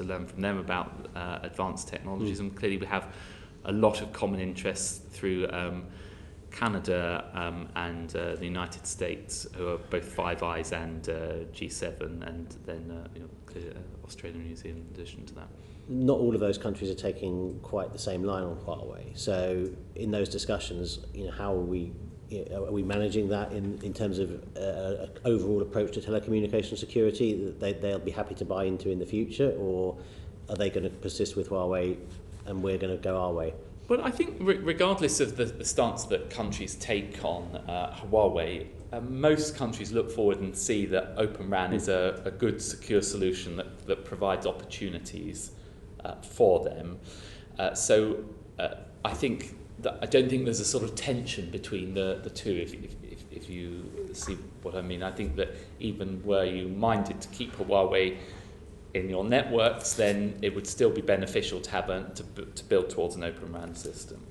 learn from them about advanced technologies, and clearly we have a lot of common interests through Canada and the United States, who are both Five Eyes and G7, and then Australia and New Zealand in addition to that. Not all of those countries are taking quite the same line on Huawei. So in those discussions, how are we managing that in terms of an overall approach to telecommunication security that they'll be happy to buy into in the future, or are they going to persist with Huawei and we're going to go our way? Well, I think regardless of the stance that countries take on Huawei, most countries look forward and see that Open RAN is a good, secure solution that provides opportunities for them. So I think that I don't think there's a sort of tension between the two, if you see what I mean. I think that even were you minded to keep Huawei in your networks, then it would still be beneficial to have to build towards an Open RAN system.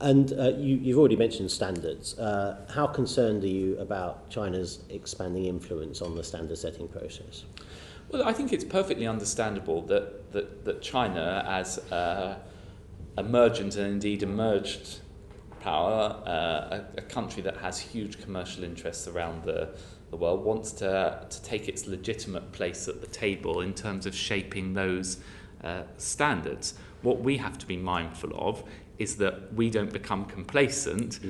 And you've already mentioned standards. How concerned are you about China's expanding influence on the standard setting process? Well, I think it's perfectly understandable that China, as emergent and indeed emerged power, a country that has huge commercial interests around the world, wants to take its legitimate place at the table in terms of shaping those standards. What we have to be mindful of is that we don't become complacent.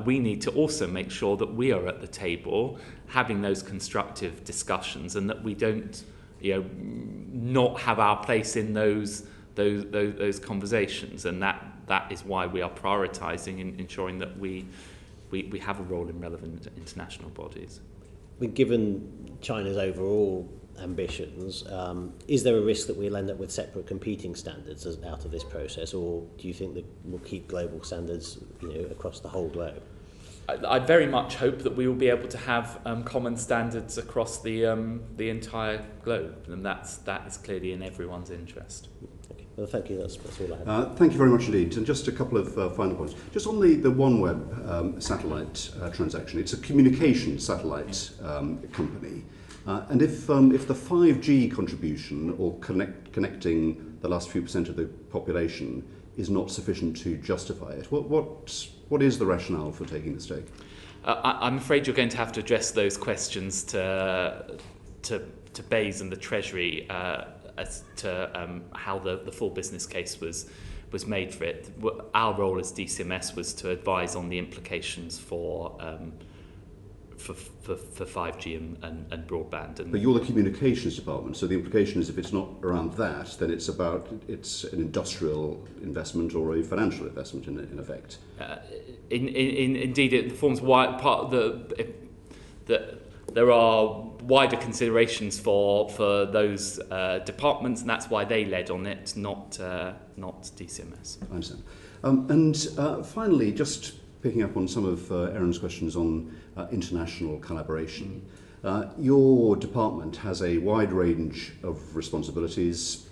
We need to also make sure that we are at the table having those constructive discussions, and that we don't not have our place in those conversations, and that is why we are prioritising and ensuring that we have a role in relevant international bodies. Given China's overall ambitions, is there a risk that we'll end up with separate competing standards out of this process, or do you think that we'll keep global standards, across the whole globe? I very much hope that we will be able to have common standards across the entire globe, and that is clearly in everyone's interest. Okay. Well, thank you. That's all I have. Thank you very much indeed. And just a couple of final points. Just on the OneWeb satellite transaction, it's a communication satellite company. And if the 5G contribution or connecting the last few % of the population is not sufficient to justify it, what is the rationale for taking the stake? I'm afraid you're going to have to address those questions to Bayes and the Treasury as to how the full business case was made for it. Our role as DCMS was to advise on the implications for 5G and broadband. But you're the communications department, so the implication is if it's not around that, then it's an industrial investment or a financial investment in effect. Indeed, it forms part of there are wider considerations for those departments, and that's why they led on it, not DCMS. I understand. And finally, just picking up on some of Erin's questions on international collaboration. Your department has a wide range of responsibilities,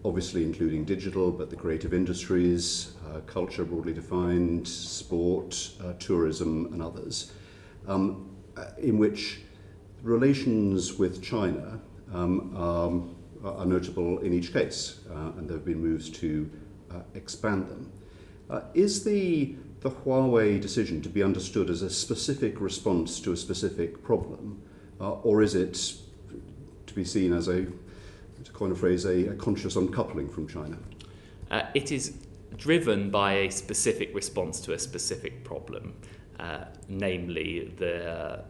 obviously including digital, but the creative industries, culture broadly defined, sport, tourism and others, in which relations with China are notable in each case, and there have been moves to expand them. Is the Huawei decision to be understood as a specific response to a specific problem, or is it to be seen as to coin a phrase, a conscious uncoupling from China? It is driven by a specific response to a specific problem, namely the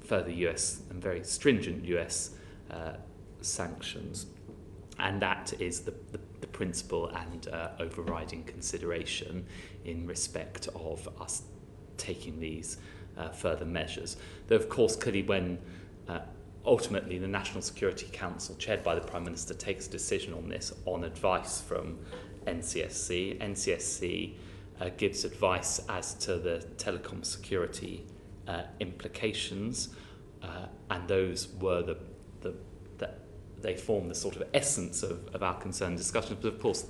further US and very stringent US sanctions, and that is the principal and overriding consideration in respect of us taking these further measures. Though, of course, clearly when ultimately the National Security Council, chaired by the Prime Minister, takes a decision on this on advice from NCSC, NCSC gives advice as to the telecom security implications, and those were they form the sort of essence of our concerned discussions. But of course,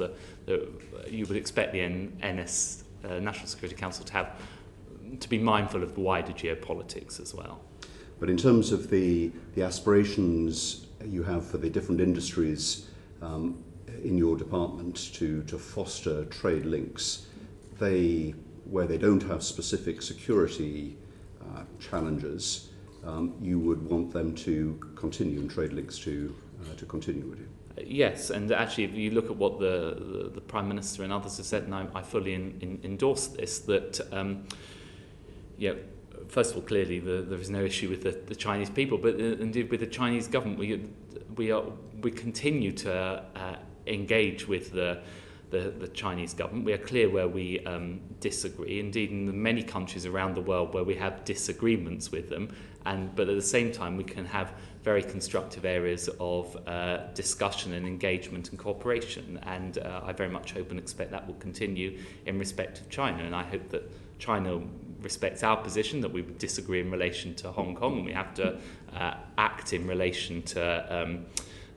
you would expect the National Security Council to be mindful of the wider geopolitics as well. But in terms of the aspirations you have for the different industries in your department to foster trade links, where they don't have specific security challenges, you would want them to continue and trade links to continue, would you? Yes, and actually if you look at what the Prime Minister and others have said, and I fully endorse this, that first of all, clearly there is no issue with the Chinese people, but indeed with the Chinese government, we continue to engage with the Chinese government. We are clear where we disagree. Indeed, in many countries around the world where we have disagreements with them, but at the same time we can have very constructive areas of discussion and engagement and cooperation. And I very much hope and expect that will continue in respect of China. And I hope that China respects our position, that we would disagree in relation to Hong Kong, and we have to act in relation to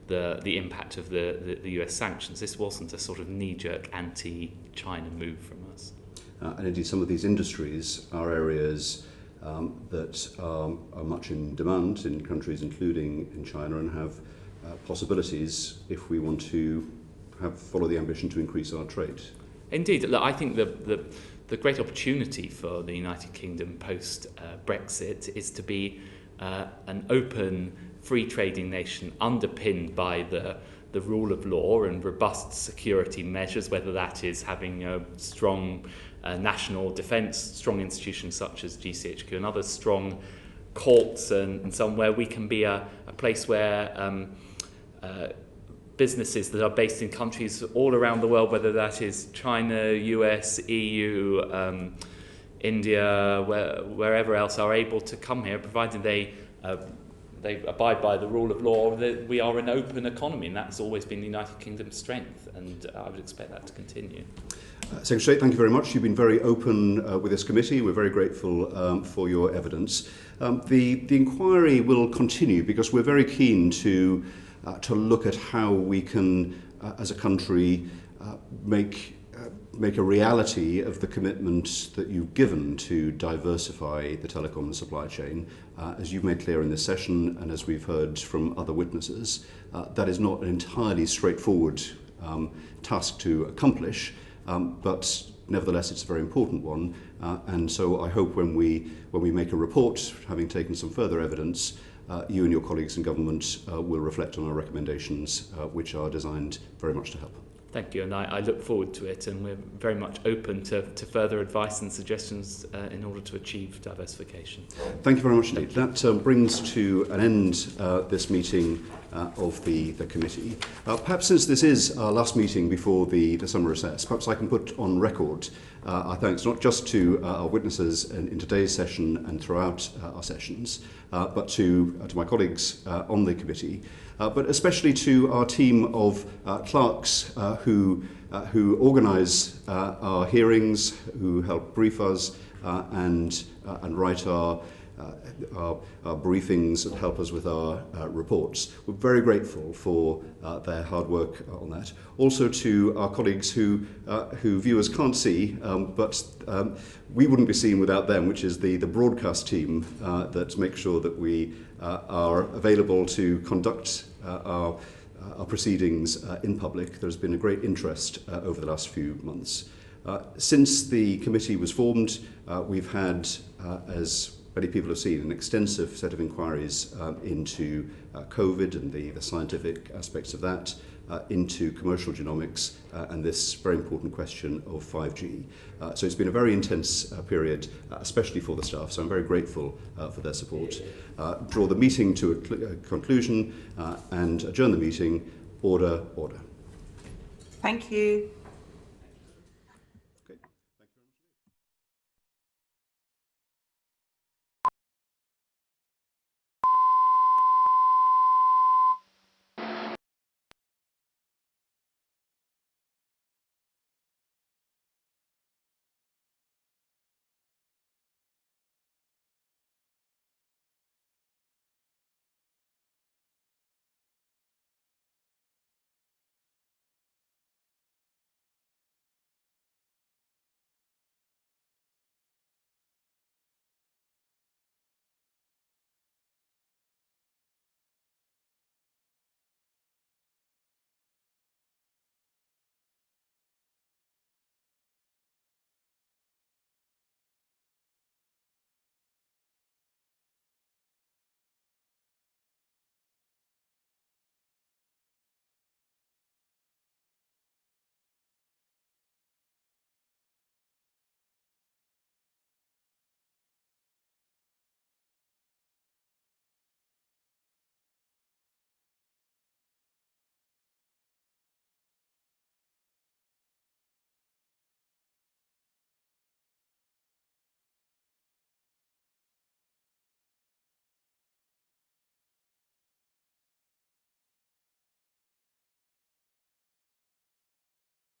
the impact of the US sanctions. This wasn't a sort of knee-jerk anti-China move from us. And indeed, some of these industries are areas that are much in demand in countries, including in China, and have possibilities if we want to follow the ambition to increase our trade. Indeed, look, I think the great opportunity for the United Kingdom post-Brexit is to be an open, free trading nation underpinned by the rule of law and robust security measures, whether that is having strong national defence, strong institutions such as GCHQ and others, strong courts and somewhere we can be a place where businesses that are based in countries all around the world, whether that is China, US, EU, India, wherever else, are able to come here, provided they they abide by the rule of law. We are an open economy, and that's always been the United Kingdom's strength, and I would expect that to continue. Secretary, thank you very much. You've been very open with this committee. We're very grateful for your evidence. The inquiry will continue because we're very keen to look at how we can, as a country, make a reality of the commitment that you've given to diversify the telecom supply chain. As you've made clear in this session, and as we've heard from other witnesses, that is not an entirely straightforward task to accomplish, but nevertheless it's a very important one. And so I hope when we make a report, having taken some further evidence, you and your colleagues in government will reflect on our recommendations, which are designed very much to help. Thank you, and I look forward to it, and we're very much open to further advice and suggestions in order to achieve diversification. Thank you very much indeed. That brings to an end this meeting of the committee. Perhaps since this is our last meeting before the summer recess, perhaps I can put on record our thanks not just to our witnesses in today's session and throughout our sessions, but to my colleagues on the committee, but especially to our team of clerks who organise our hearings, who help brief us and write our briefings and help us with our reports. We're very grateful for their hard work on that. Also to our colleagues who viewers can't see, but we wouldn't be seen without them, which is the broadcast team that makes sure that we are available to conduct our proceedings in public. There's been a great interest over the last few months. Since the committee was formed, we've had, as many people have seen, an extensive set of inquiries into COVID and the scientific aspects of that, into commercial genomics and this very important question of 5G. So it's been a very intense period, especially for the staff, so I'm very grateful for their support. Draw the meeting to a conclusion and adjourn the meeting. Order, order. Thank you.